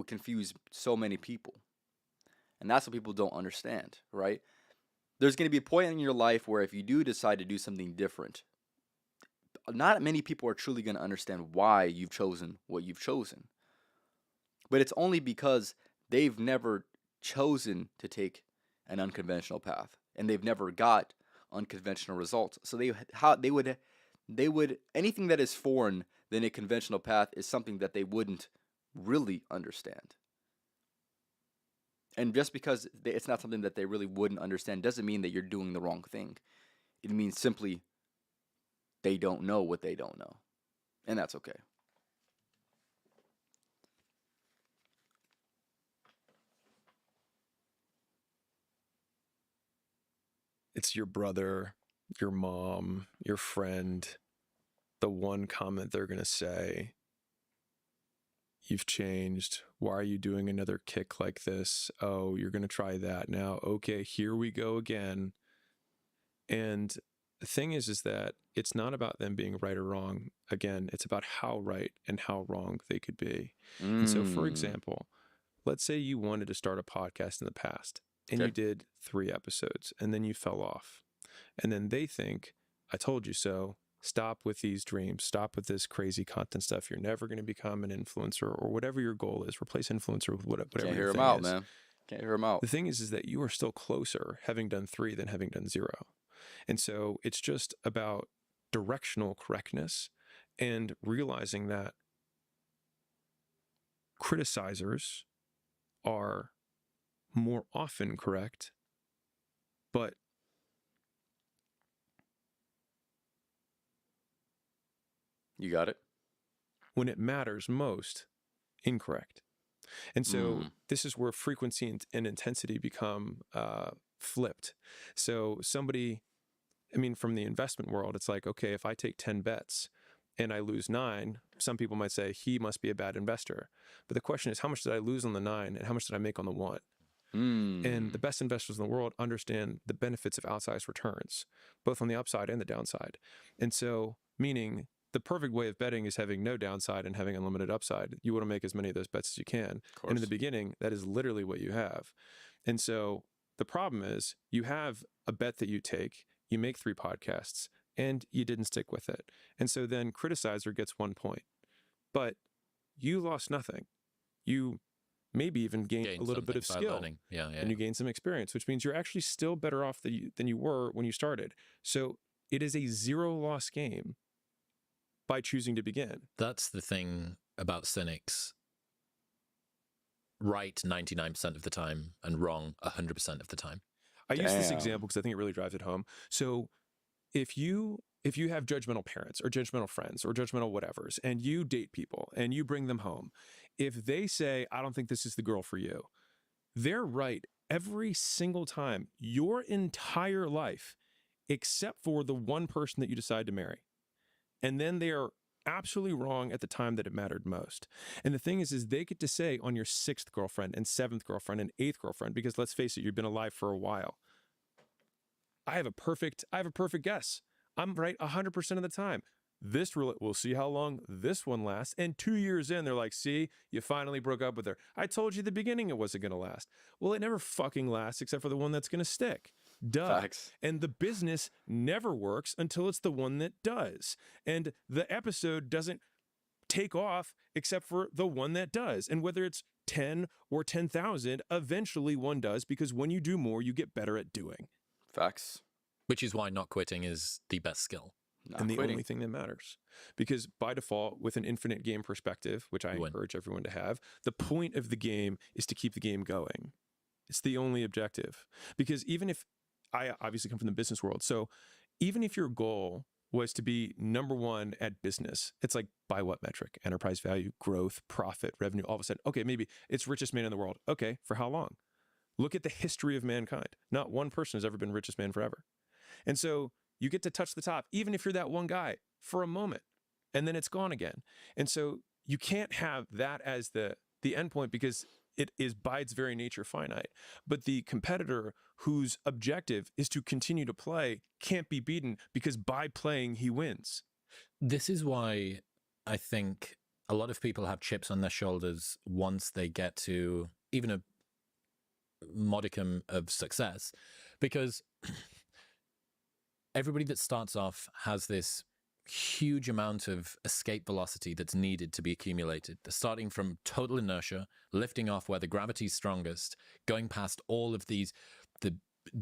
confuse so many people. And that's what people don't understand, right? There's going to be a point in your life where if you do decide to do something different, not many people are truly going to understand why you've chosen what you've chosen. But it's only because they've never chosen to take an unconventional path, and they've never got unconventional results. So they would anything that is foreign than a conventional path is something that they wouldn't really understand. And just because it's not something that they really wouldn't understand doesn't mean that you're doing the wrong thing. It means simply they don't know what they don't know. And that's okay. It's your brother, your mom, your friend, the one comment they're going to say, you've changed. Why are you doing another kick like this? Oh, you're going to try that now. Okay, here we go again. And the thing is that it's not about them being right or wrong. Again, it's about how right and how wrong they could be. And so, for example, let's say you wanted to start a podcast in the past and you did 3 episodes and then you fell off. And then they think, I told you so. Stop with these dreams. Stop with this crazy content stuff. You're never going to become an influencer or whatever your goal is. Replace influencer with whatever Can't your hear thing him out, is. man. Can't hear him out. The thing is that you are still closer having done 3 than having done 0. And so it's just about directional correctness and realizing that criticizers are more often correct, but You got it? when it matters most, incorrect. And so this is where frequency and intensity become flipped. So somebody, I mean, from the investment world, it's like, okay, if I take 10 bets and I lose 9, some people might say he must be a bad investor. But the question is, how much did I lose on the 9 and how much did I make on the 1? And the best investors in the world understand the benefits of outsized returns, both on the upside and the downside. And so, meaning the perfect way of betting is having no downside and having unlimited upside. You want to make as many of those bets as you can. And in the beginning, that is literally what you have. And so the problem is you have a bet that you take, you make 3 podcasts, and you didn't stick with it. And so then criticizer gets 1 point. But you lost nothing. You maybe even gained a little bit of skill. And you gain some experience, which means you're actually still better off than you were when you started. So it is a 0-loss game by choosing to begin. That's the thing about cynics. Right 99% of the time and wrong 100% of the time. I use this example because I think it really drives it home. So if you have judgmental parents or judgmental friends or judgmental whatevers, and you date people and you bring them home, if they say, I don't think this is the girl for you, they're right every single time, your entire life, except for the one person that you decide to marry. And then they are absolutely wrong at the time that it mattered most. And the thing is they get to say on your 6th girlfriend and 7th girlfriend and 8th girlfriend, because let's face it, you've been alive for a while. I have a perfect guess. I'm right 100% of the time. We'll see how long this one lasts. And 2 years in, they're like, see, you finally broke up with her. I told you at the beginning it wasn't going to last. Well, it never fucking lasts except for the one that's going to stick. Duh. Facts. And the business never works until it's the one that does. And the episode doesn't take off except for the one that does. And whether it's 10 or 10,000, eventually one does, because when you do more, you get better at doing. Facts. Which is why not quitting is the best skill. And the only thing that matters. Because by default, with an infinite game perspective, which I encourage everyone to have, the point of the game is to keep the game going. It's the only objective. Because even if I obviously come from the business world, so even if your goal was to be number 1 at business, it's like, by what metric? Enterprise value, growth, profit, revenue, all of a sudden, okay, maybe it's richest man in the world. Okay, for how long? Look at the history of mankind. Not one person has ever been richest man forever. And so you get to touch the top, even if you're that one guy, for a moment, and then it's gone again. And so you can't have that as the end point, because it is by its very nature finite. But the competitor whose objective is to continue to play can't be beaten, because by playing, he wins. This is why I think a lot of people have chips on their shoulders once they get to even a modicum of success, because everybody that starts off has this huge amount of escape velocity that's needed to be accumulated. They're starting from total inertia, lifting off where the gravity's strongest, going past all of the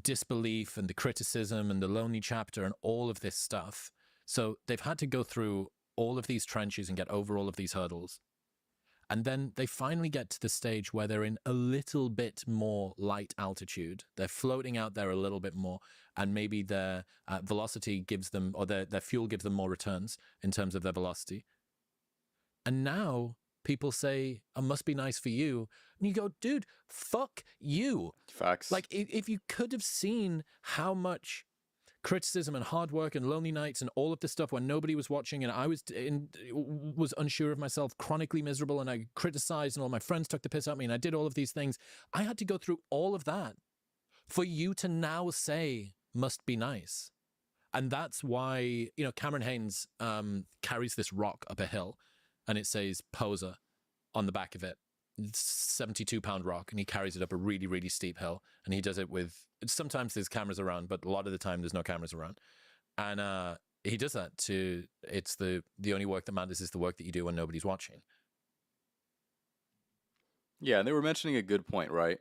disbelief and the criticism and the lonely chapter and all of this stuff. So they've had to go through all of these trenches and get over all of these hurdles. And then they finally get to the stage where they're in a little bit more light altitude. They're floating out there a little bit more, and maybe their velocity gives them, or their fuel gives them more returns in terms of their velocity. And now people say, "It must be nice for you." And you go, dude, fuck you. Facts. Like, if you could have seen how much criticism and hard work and lonely nights and all of this stuff when nobody was watching, and I was unsure of myself, chronically miserable, and I criticized, and all my friends took the piss out of me, and I did all of these things. I had to go through all of that for you to now say must be nice. And that's why, Cameron Hanes carries this rock up a hill, and it says poser on the back of it. It's 72-pound rock, and he carries it up a really, really steep hill, and he does it with, sometimes there's cameras around, but a lot of the time there's no cameras around. And he does that it's the only work that matters is the work that you do when nobody's watching. Yeah, and they were mentioning a good point, right?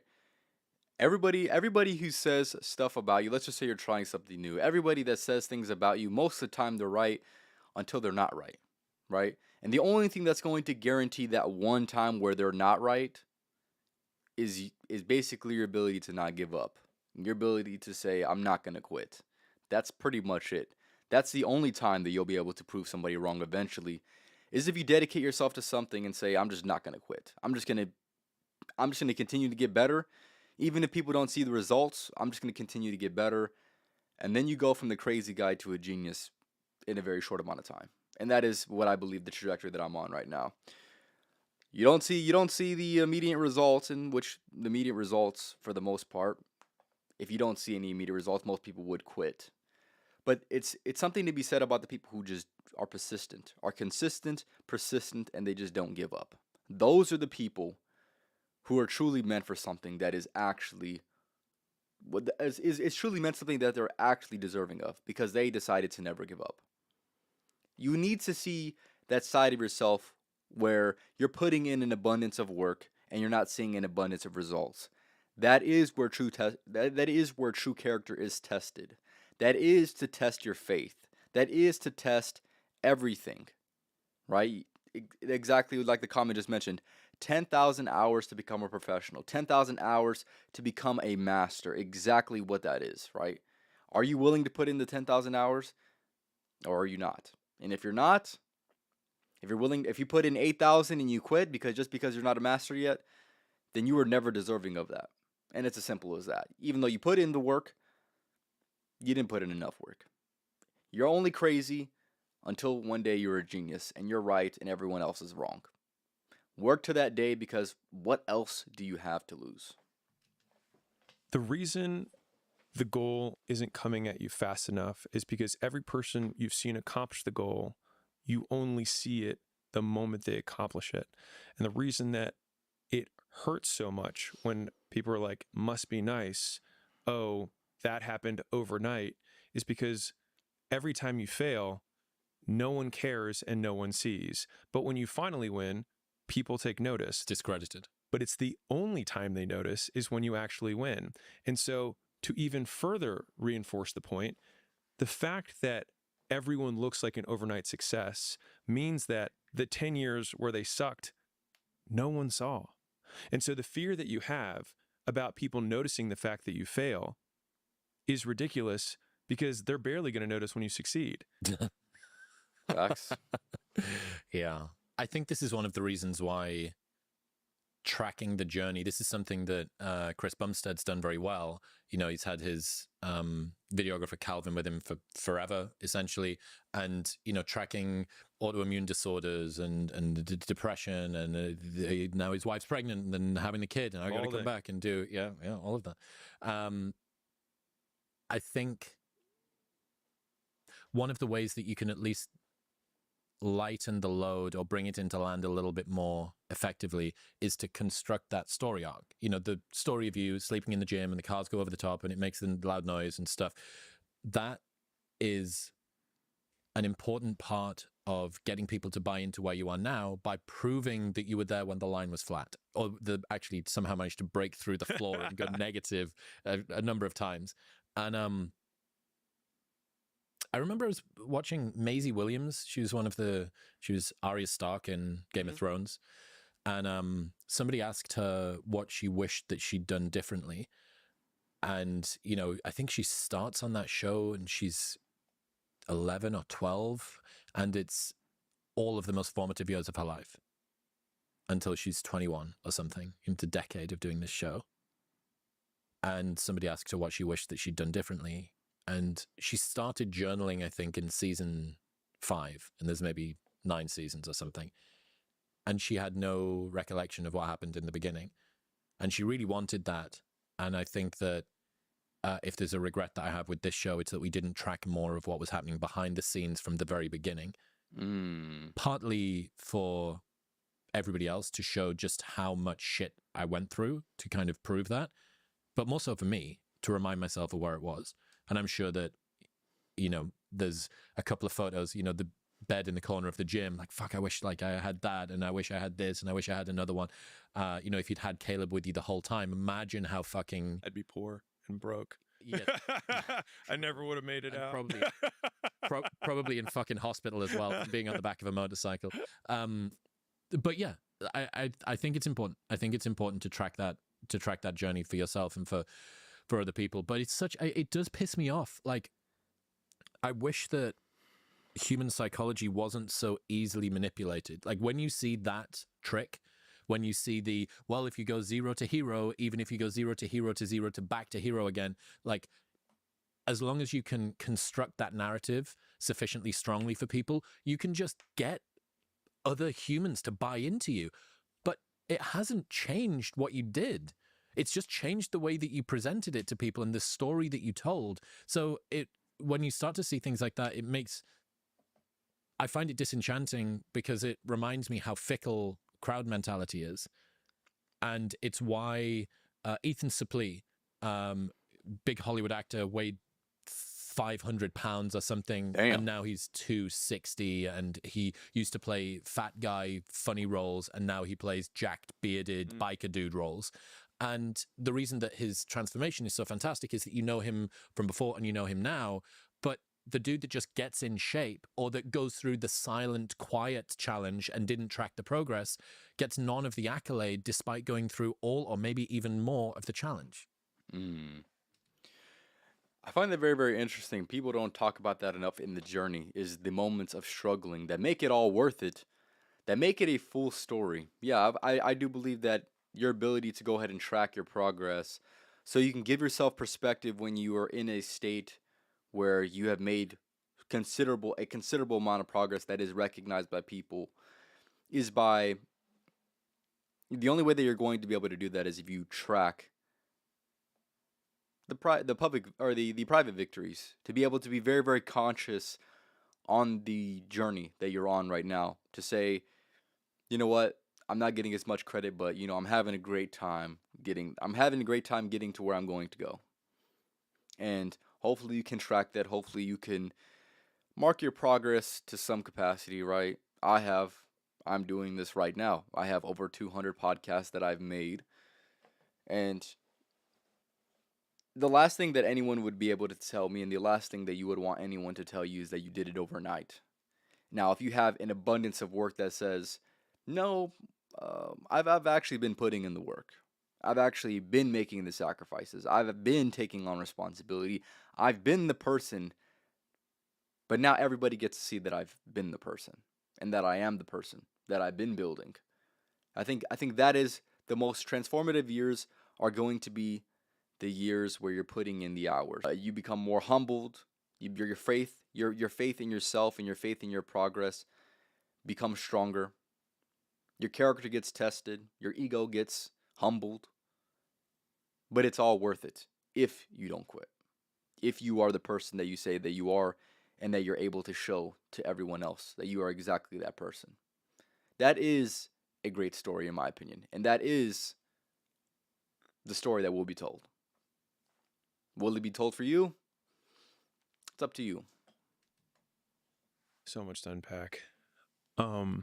Everybody who says stuff about you, let's just say you're trying something new. Everybody that says things about you, most of the time they're right until they're not right, right? And the only thing that's going to guarantee that one time where they're not right is basically your ability to not give up. Your ability to say, I'm not going to quit. That's pretty much it. That's the only time that you'll be able to prove somebody wrong eventually, is if you dedicate yourself to something and say, I'm just not going to quit. I'm just going to continue to get better. Even if people don't see the results, I'm just going to continue to get better. And then you go from the crazy guy to a genius in a very short amount of time. And that is what I believe the trajectory that I'm on right now. You don't see the immediate results, in which the immediate results, for the most part, if you don't see any immediate results, most people would quit. But it's something to be said about the people who just are persistent, are consistent, persistent, and they just don't give up. Those are the people who are truly meant for something that is actually is truly meant something that they're actually deserving of, because they decided to never give up. You need to see that side of yourself where you're putting in an abundance of work and you're not seeing an abundance of results. That is where that is where true character is tested. That is to test your faith. That is to test everything, right? Exactly like the comment just mentioned. 10,000 hours to become a professional. 10,000 hours to become a master. Exactly what that is, right? Are you willing to put in the 10,000 hours, or are you not? And if you're not, if you put in 8,000 and you quit because you're not a master yet, then you were never deserving of that. And it's as simple as that. Even though you put in the work, you didn't put in enough work. You're only crazy until one day you're a genius and you're right and everyone else is wrong. Work to that day, because what else do you have to lose? The reason the goal isn't coming at you fast enough is because every person you've seen accomplish the goal, you only see it the moment they accomplish it. And the reason that it hurts so much when people are like, must be nice, oh, that happened overnight, is because every time you fail, no one cares and no one sees. But when you finally win, people take notice. Discredited. But it's the only time they notice is when you actually win. And so to even further reinforce the point, the fact that everyone looks like an overnight success means that the 10 years where they sucked, no one saw. And so the fear that you have about people noticing the fact that you fail is ridiculous, because they're barely going to notice when you succeed. Facts. Yeah. I think this is one of the reasons why tracking the journey, this is something that Chris Bumstead's done very well. You know, he's had his videographer Calvin with him for forever, essentially. And, you know, tracking autoimmune disorders and depression, and now his wife's pregnant and having the kid, and I got to come back and do, all of that. I think one of the ways that you can at least lighten the load or bring it into land a little bit more effectively is to construct that story arc. You know, the story of you sleeping in the gym and the cars go over the top and it makes a loud noise and stuff. That is an important part of getting people to buy into where you are now, by proving that you were there when the line was flat, or actually somehow managed to break through the floor and go negative a number of times. And I remember I was watching Maisie Williams. She was Arya Stark in Game of Thrones. And somebody asked her what she wished that she'd done differently. And, you know, I think she starts on that show and she's 11 or 12. And it's all of the most formative years of her life until she's 21 or something, into a decade of doing this show. And somebody asked her what she wished that she'd done differently. And she started journaling, I think, in season 5, and there's maybe 9 seasons or something. And she had no recollection of what happened in the beginning. And she really wanted that. And I think that if there's a regret that I have with this show, it's that we didn't track more of what was happening behind the scenes from the very beginning. Partly for everybody else to show just how much shit I went through to kind of prove that, but more so for me to remind myself of where it was. And I'm sure that, you know, there's a couple of photos, you know, the bed in the corner of the gym, like, fuck, I wish like I had that, and I wish I had this, and I wish I had another one. You know, if you'd had Caleb with you the whole time, imagine how fucking... I'd be poor and broke. Yeah. I never would have made it out. Probably in fucking hospital as well, being on the back of a motorcycle. But yeah, I think it's important. I think it's important to track that track that journey for yourself and for other people. But it does piss me off. Like, I wish that human psychology wasn't so easily manipulated. Like, when you see that trick, when you see if you go 0 to hero, even if you go 0 to hero to 0 to back to hero again, like, as long as you can construct that narrative sufficiently strongly for people, you can just get other humans to buy into you. But it hasn't changed what you did. It's just changed the way that you presented it to people and the story that you told. So when you start to see things like that, I find it disenchanting, because it reminds me how fickle crowd mentality is. And it's why Ethan Suplee, big Hollywood actor, weighed 500 pounds or something. Damn. And now he's 260, and he used to play fat guy funny roles, and now he plays jacked bearded biker dude roles. And the reason that his transformation is so fantastic is that you know him from before and you know him now. But the dude that just gets in shape, or that goes through the silent, quiet challenge and didn't track the progress, gets none of the accolade despite going through all or maybe even more of the challenge. I find that very, very interesting. People don't talk about that enough in the journey, is the moments of struggling that make it all worth it, that make it a full story. Yeah, I do believe that your ability to go ahead and track your progress so you can give yourself perspective when you are in a state where you have made a considerable amount of progress that is recognized by people, is by the only way that you're going to be able to do that is if you track the public or the private victories, to be able to be very, very conscious on the journey that you're on right now, to say, you know what, I'm not getting as much credit, but I'm having a great time getting to where I'm going to go. And hopefully you can track that. Hopefully you can mark your progress to some capacity, right? I'm doing this right now. I have over 200 podcasts that I've made. And the last thing that anyone would be able to tell me, and the last thing that you would want anyone to tell you, is that you did it overnight. Now, if you have an abundance of work that says, no, I've actually been putting in the work. I've actually been making the sacrifices. I've been taking on responsibility. I've been the person. But now everybody gets to see that I've been the person, and that I am the person that I've been building. I think that is the most transformative years, are going to be the years where you're putting in the hours. You become more humbled. Your faith in yourself and your faith in your progress becomes stronger. Your character gets tested. Your ego gets humbled. But it's all worth it if you don't quit. If you are the person that you say that you are, and that you're able to show to everyone else that you are exactly that person. That is a great story, in my opinion. And that is the story that will be told. Will it be told for you? It's up to you. So much to unpack. I'd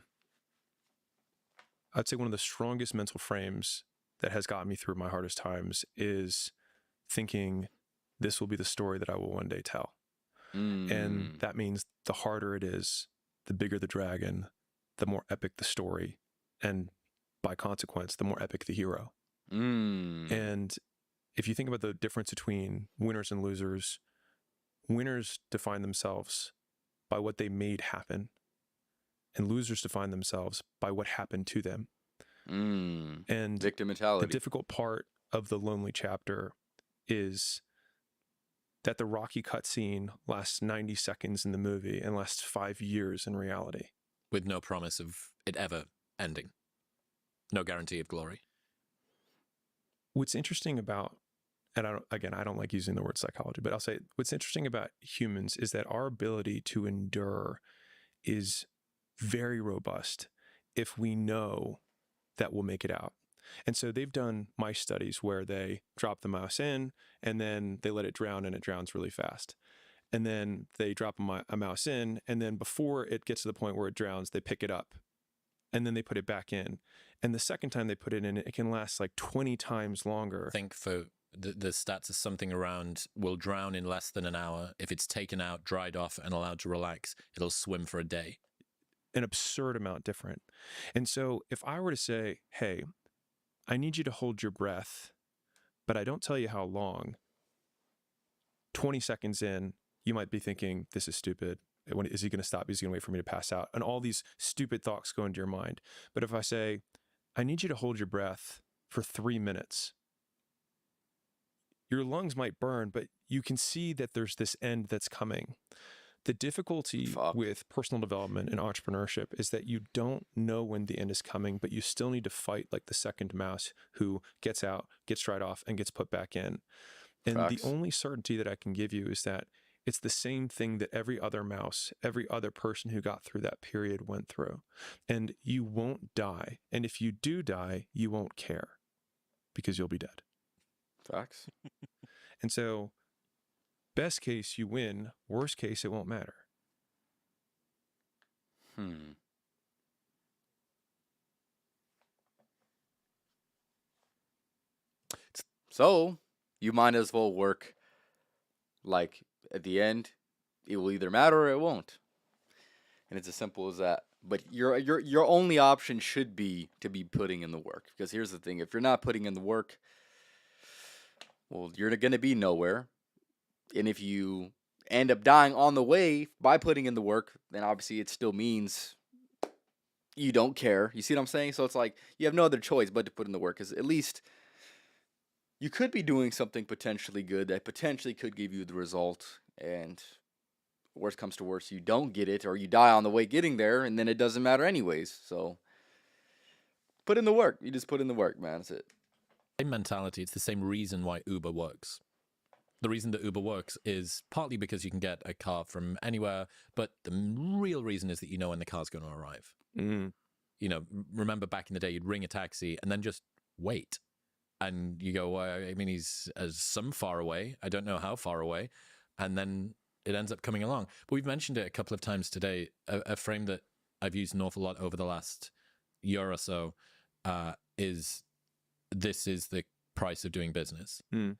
say one of the strongest mental frames that has gotten me through my hardest times is thinking this will be the story that I will one day tell. And that means the harder it is, the bigger the dragon, the more epic the story, and by consequence, the more epic the hero. And if you think about the difference between winners and losers, winners define themselves by what they made happen, and losers define themselves by what happened to them. And victim mentality. The difficult part of the lonely chapter is that the Rocky cutscene lasts 90 seconds in the movie and lasts 5 years in reality. With no promise of it ever ending. No guarantee of glory. What's interesting about, and I don't like using the word psychology, but I'll say what's interesting about humans is that our ability to endure is very robust if we know that we'll make it out. And so they've done mice studies where they drop the mouse in and then they let it drown, and it drowns really fast. And then they drop a mouse in, and then before it gets to the point where it drowns, they pick it up and then they put it back in. And the second time they put it in, it can last like 20 times longer. I think for the stats is something around will drown in less than an hour. If it's taken out, dried off, and allowed to relax, it'll swim for a day. An absurd amount different. And so if I were to say, hey, I need you to hold your breath, but I don't tell you how long. 20 seconds in, you might be thinking, this is stupid. Is he going to stop? Is he going to wait for me to pass out? And all these stupid thoughts go into your mind. But if I say, I need you to hold your breath for 3 minutes, your lungs might burn, but you can see that there's this end that's coming. The difficulty with personal development and entrepreneurship is that you don't know when the end is coming, but you still need to fight like the second mouse who gets out, gets dried off, and gets put back in. And the only certainty that I can give you is that it's the same thing that every other mouse, every other person who got through that period went through. And you won't die. And if you do die, you won't care because you'll be dead. Facts. And so, best case, you win. Worst case, it won't matter. So, you might as well work like at the end, it will either matter or it won't. And it's as simple as that. But your only option should be to be putting in the work. Because here's the thing, if you're not putting in the work, well, you're going to be nowhere. And if you end up dying on the way by putting in the work, then obviously it still means you don't care. You see what I'm saying? So it's like you have no other choice but to put in the work. Because at least you could be doing something potentially good that potentially could give you the result. And worst comes to worst, you don't get it or you die on the way getting there, and then it doesn't matter anyways. So put in the work. You just put in the work, man. That's it. Same mentality. It's the same reason why Uber works. The reason that Uber works is partly because you can get a car from anywhere, but the real reason is that you know when the car's going to arrive. Mm. You know, remember back in the day, you'd ring a taxi and then just wait. And you go, well, I mean, he's some far away. I don't know how far away. And then it ends up coming along. But we've mentioned it a couple of times today. A frame that I've used an awful lot over the last year or so is this is the price of doing business. Mm.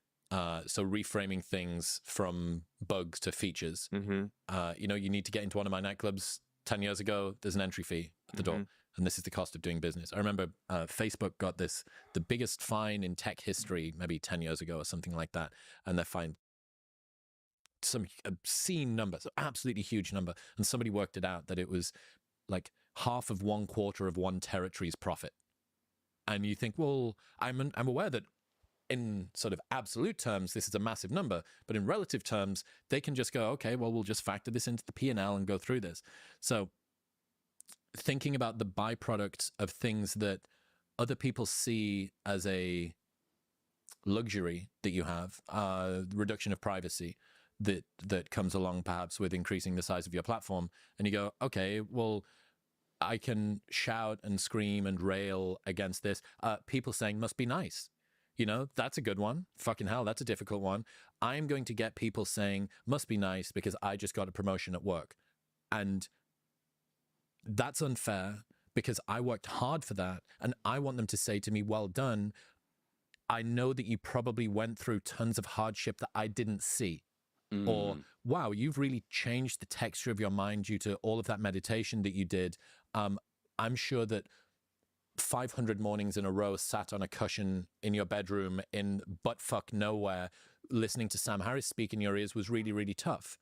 So reframing things from bugs to features. Mm-hmm. You know, you need to get into one of my nightclubs 10 years ago. There's an entry fee at the door. And this is the cost of doing business. I remember Facebook got the biggest fine in tech history, maybe 10 years ago or something like that. And they fined some obscene number, so absolutely huge number. And somebody worked it out that it was like half of 1/4 of one territory's profit. And you think, well, I'm aware that in sort of absolute terms, this is a massive number, but in relative terms, they can just go, okay, well, we'll just factor this into the P&L and go through this. So thinking about the byproducts of things that other people see as a luxury that you have, reduction of privacy that comes along perhaps with increasing the size of your platform, and you go, okay, well, I can shout and scream and rail against this. People saying must be nice. You know, that's a good one. Fucking hell, that's a difficult one. I'm going to get people saying must be nice because I just got a promotion at work. And that's unfair because I worked hard for that. And I want them to say to me, well done. I know that you probably went through tons of hardship that I didn't see. Or, wow, you've really changed the texture of your mind due to all of that meditation that you did. I'm sure that 500 mornings in a row sat on a cushion in your bedroom in buttfuck nowhere, listening to Sam Harris speak in your ears was really, really tough.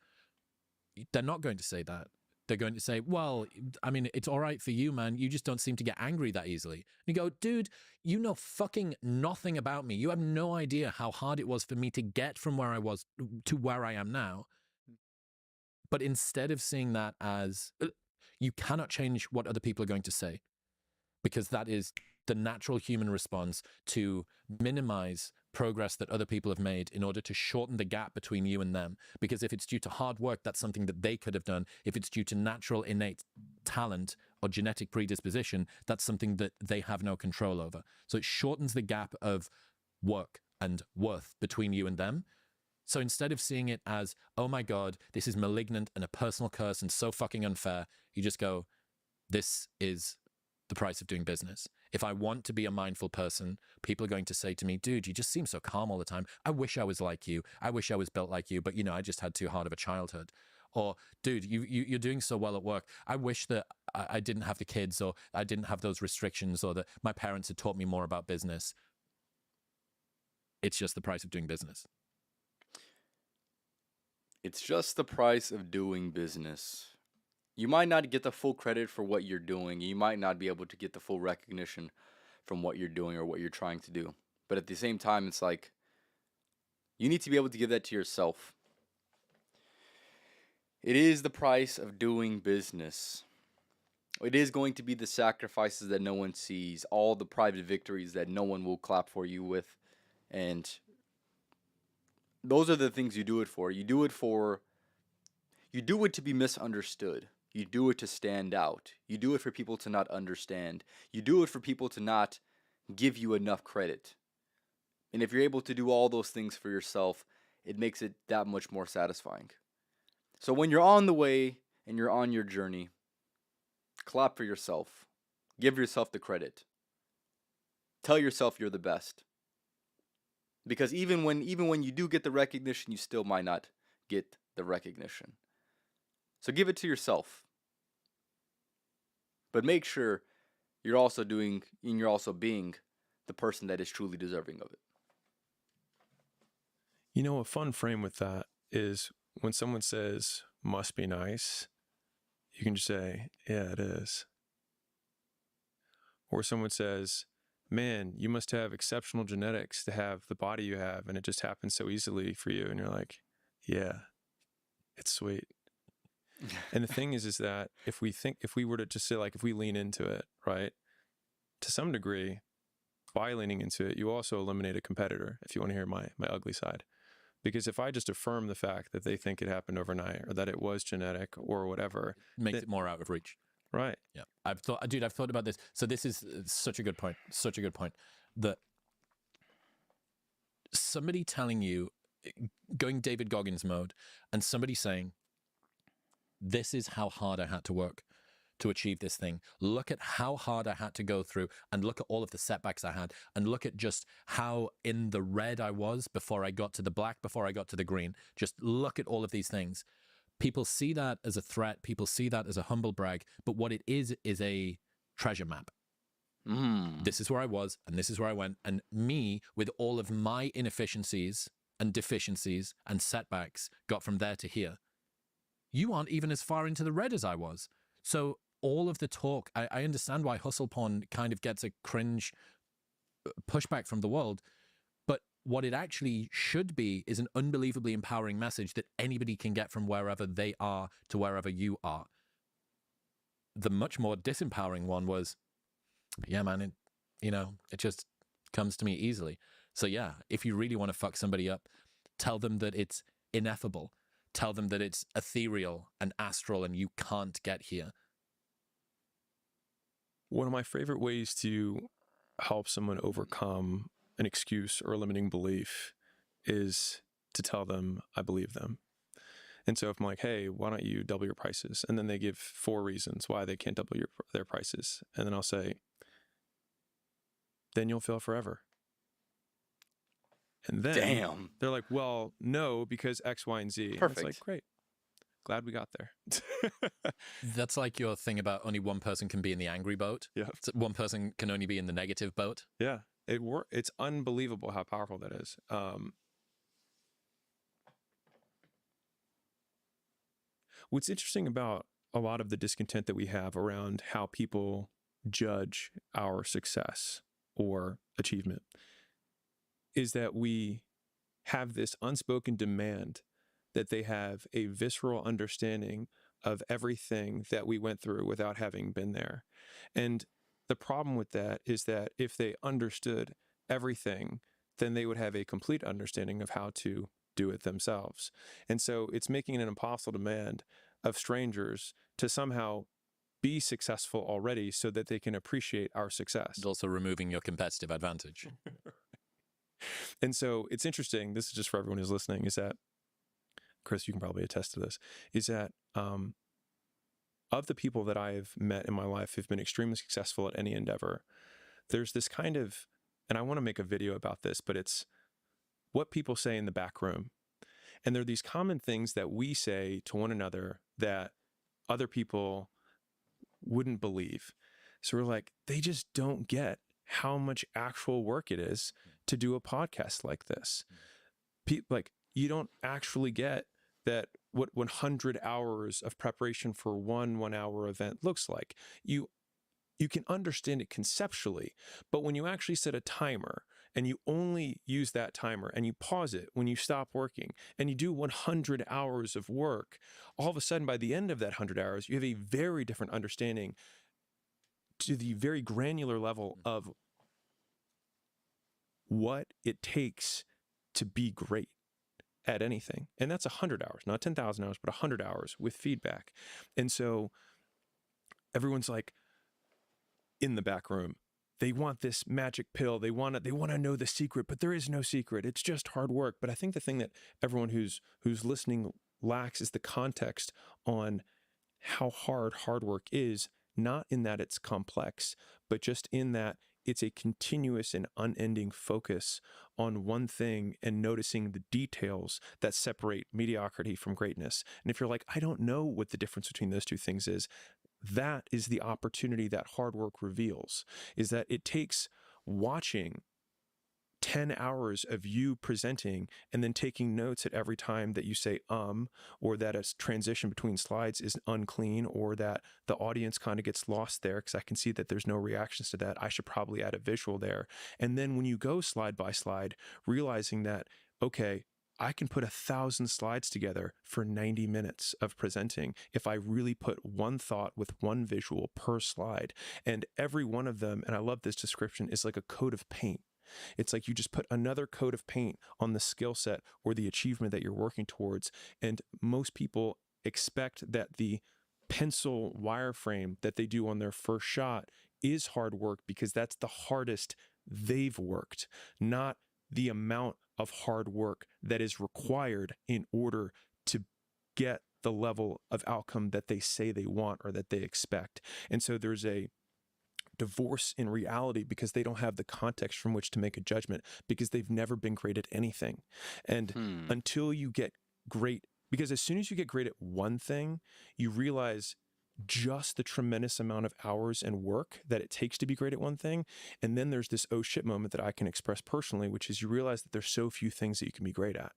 They're not going to say that. They're going to say, well, I mean, it's all right for you, man. You just don't seem to get angry that easily. And you go, dude, you know fucking nothing about me. You have no idea how hard it was for me to get from where I was to where I am now. But instead of seeing that as, you cannot change what other people are going to say, because that is the natural human response to minimize progress that other people have made in order to shorten the gap between you and them. Because if it's due to hard work, that's something that they could have done. If it's due to natural innate talent or genetic predisposition, that's something that they have no control over. So it shortens the gap of work and worth between you and them. So instead of seeing it as, oh my God, this is malignant and a personal curse and so fucking unfair, you just go, this is the price of doing business. If I want to be a mindful person, people are going to say to me, dude, you just seem so calm all the time. I wish I was like you. I wish I was built like you, but you know, I just had too hard of a childhood. Or, dude, you're doing so well at work. I wish that I didn't have the kids, or I didn't have those restrictions, or that my parents had taught me more about business. It's just the price of doing business. It's just the price of doing business. You might not get the full credit for what you're doing. You might not be able to get the full recognition from what you're doing or what you're trying to do. But at the same time, it's like you need to be able to give that to yourself. It is the price of doing business. It is going to be the sacrifices that no one sees, all the private victories that no one will clap for you with. And those are the things you do it for. You do it to be misunderstood. You do it to stand out. You do it for people to not understand. You do it for people to not give you enough credit. And if you're able to do all those things for yourself, it makes it that much more satisfying. So when you're on the way and you're on your journey, clap for yourself. Give yourself the credit. Tell yourself you're the best. Because even when you do get the recognition, you still might not get the recognition. So give it to yourself. But make sure you're also being the person that is truly deserving of it. You know, a fun frame with that is when someone says, must be nice, you can just say, yeah, it is. Or someone says, man, you must have exceptional genetics to have the body you have, and it just happens so easily for you. And you're like, yeah, it's sweet. And the thing is that if we were to just say, like, if we lean into it, right, to some degree, by leaning into it, you also eliminate a competitor, if you want to hear my ugly side. Because if I just affirm the fact that they think it happened overnight or that it was genetic or whatever, makes it more out of reach. Right. Yeah. I've thought about this. So this is such a good point. Such a good point. That somebody telling you, going David Goggins mode, and somebody saying, this is how hard I had to work to achieve this thing. Look at how hard I had to go through, and look at all of the setbacks I had, and look at just how in the red I was before I got to the black, before I got to the green. Just look at all of these things. People see that as a threat. People see that as a humble brag. But what it is a treasure map. This is where I was, and this is where I went. And me, with all of my inefficiencies and deficiencies and setbacks, got from there to here. You aren't even as far into the red as I was. So all of the talk, I understand why hustle porn kind of gets a cringe pushback from the world. But what it actually should be is an unbelievably empowering message that anybody can get from wherever they are to wherever you are. The much more disempowering one was, yeah, man, it just comes to me easily. So yeah, if you really want to fuck somebody up, tell them that it's ineffable. Tell them that it's ethereal and astral and you can't get here. One of my favorite ways to help someone overcome an excuse or a limiting belief is to tell them I believe them. And so if I'm like, hey, why don't you double your prices? And then they give 4 reasons why they can't double their prices. And then I'll say, then you'll fail forever. And then Damn. They're like, well, no, because X, Y, and Z. Perfect. And it's like, great. Glad we got there. That's like your thing about only one person can be in the angry boat. Yeah. So one person can only be in the negative boat. Yeah. It's unbelievable how powerful that is. What's interesting about a lot of the discontent that we have around how people judge our success or achievement is that we have this unspoken demand that they have a visceral understanding of everything that we went through without having been there. And the problem with that is that if they understood everything, then they would have a complete understanding of how to do it themselves. And so it's making an impossible demand of strangers to somehow be successful already so that they can appreciate our success. It's also removing your competitive advantage. And so it's interesting, this is just for everyone who's listening, is that, Chris, you can probably attest to this, is that of the people that I've met in my life who've been extremely successful at any endeavor, there's this kind of, and I want to make a video about this, but it's what people say in the back room. And there are these common things that we say to one another that other people wouldn't believe. So we're like, they just don't get how much actual work it is to do a podcast like this. Like, you don't actually get that what 100 hours of preparation for one 1 hour event looks like. You can understand it conceptually, but when you actually set a timer and you only use that timer and you pause it when you stop working and you do 100 hours of work, all of a sudden by the end of that 100 hours, you have a very different understanding to the very granular level of what it takes to be great at anything. And that's 100 hours, not 10,000 hours, but 100 hours with feedback. And so everyone's like, in the back room, they want this magic pill. They want to know the secret, but there is no secret. It's just hard work. But I think the thing that everyone who's listening lacks is the context on how hard work is, not in that it's complex, but just in that it's a continuous and unending focus on one thing and noticing the details that separate mediocrity from greatness. And if you're like, I don't know what the difference between those two things is, that is the opportunity that hard work reveals, is that it takes watching 10 hours of you presenting and then taking notes at every time that you say, or that a transition between slides is unclean, or that the audience kind of gets lost there because I can see that there's no reactions to that. I should probably add a visual there. And then when you go slide by slide, realizing that, okay, I can put 1,000 slides together for 90 minutes of presenting if I really put one thought with one visual per slide. And every one of them, and I love this description, is like a coat of paint. It's like you just put another coat of paint on the skill set or the achievement that you're working towards. And most people expect that the pencil wireframe that they do on their first shot is hard work because that's the hardest they've worked, not the amount of hard work that is required in order to get the level of outcome that they say they want or that they expect. And so there's a divorce in reality because they don't have the context from which to make a judgment because they've never been great at anything. And until you get great, because as soon as you get great at one thing, you realize just the tremendous amount of hours and work that it takes to be great at one thing. And then there's this oh shit moment that I can express personally, which is you realize that there's so few things that you can be great at.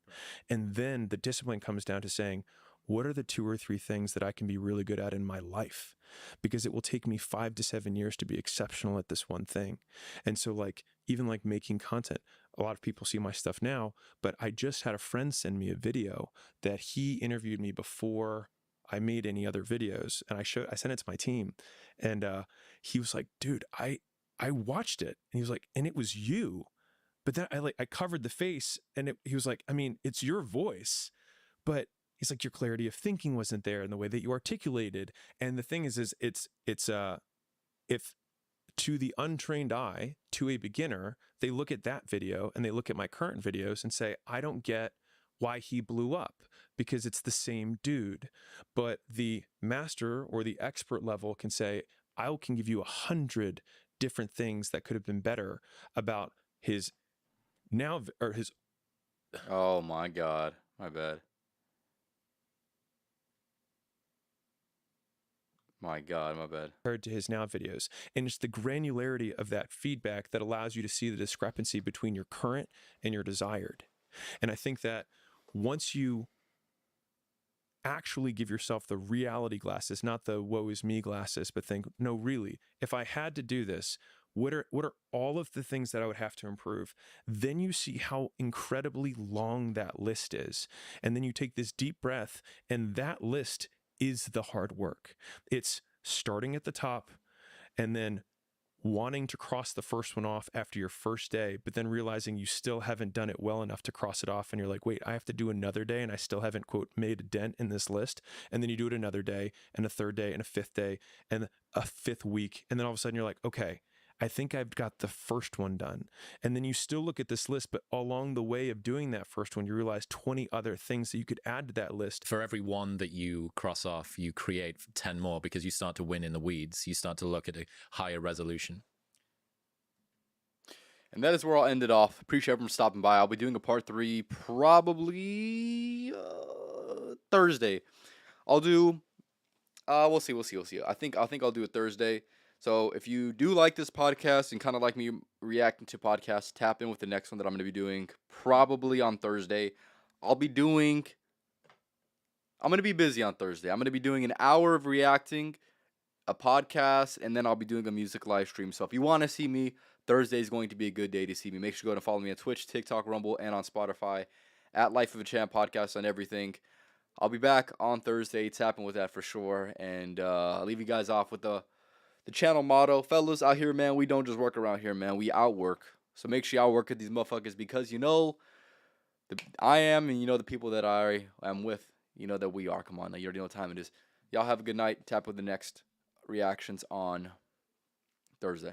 And then the discipline comes down to saying, what are the 2 or 3 things that I can be really good at in my life? Because it will take me 5 to 7 years to be exceptional at this one thing. And so like, even like making content, a lot of people see my stuff now, but I just had a friend send me a video that he interviewed me before I made any other videos, and I sent it to my team, and he was like, dude, I watched it, and he was like, and it was you, but then I covered the face, and he was like, I mean, it's your voice, but he's like, your clarity of thinking wasn't there in the way that you articulated. And the thing is it's if to the untrained eye, to a beginner, they look at that video and they look at my current videos and say, I don't get why he blew up, because it's the same dude. But the master or the expert level can say, I can give you 100 different things that could have been better about his now, or his. Oh my God, my bad. My God, my bad. Compared to his now videos. And it's the granularity of that feedback that allows you to see the discrepancy between your current and your desired. And I think that once you actually give yourself the reality glasses, not the woe is me glasses, but think, no, really, if I had to do this, what are all of the things that I would have to improve? Then you see how incredibly long that list is. And then you take this deep breath, and that list is the hard work. It's starting at the top and then wanting to cross the first one off after your first day, but then realizing you still haven't done it well enough to cross it off. And you're like, wait, I have to do another day and I still haven't, quote, made a dent in this list. And then you do it another day and a third day and a fifth day and a fifth week. And then all of a sudden you're like, okay, I think I've got the first one done. And then you still look at this list, but along the way of doing that first one, you realize 20 other things that you could add to that list. For every one that you cross off, you create 10 more because you start to win in the weeds. You start to look at a higher resolution. And that is where I'll end it off. Appreciate everyone stopping by. I'll be doing a part 3 probably Thursday. I'll do We'll see. We'll see. We'll see. I think I'll do it Thursday. So if you do like this podcast and kind of like me reacting to podcasts, tap in with the next one that I'm going to be doing probably on Thursday. I'll be doing. I'm going to be busy on Thursday. I'm going to be doing an hour of reacting, a podcast, and then I'll be doing a music live stream. So if you want to see me, Thursday is going to be a good day to see me. Make sure you go and follow me on Twitch, TikTok, Rumble, and on Spotify at Life of a Champ podcast on everything. I'll be back on Thursday, tapping with that for sure. And I'll leave you guys off with the channel motto. Fellas out here, man, we don't just work around here, man. We outwork. So make sure you outwork at these motherfuckers because you know I am and you know the people that I am with. You know that we are. Come on, now you already know what time it is. Y'all have a good night. Tap with the next reactions on Thursday.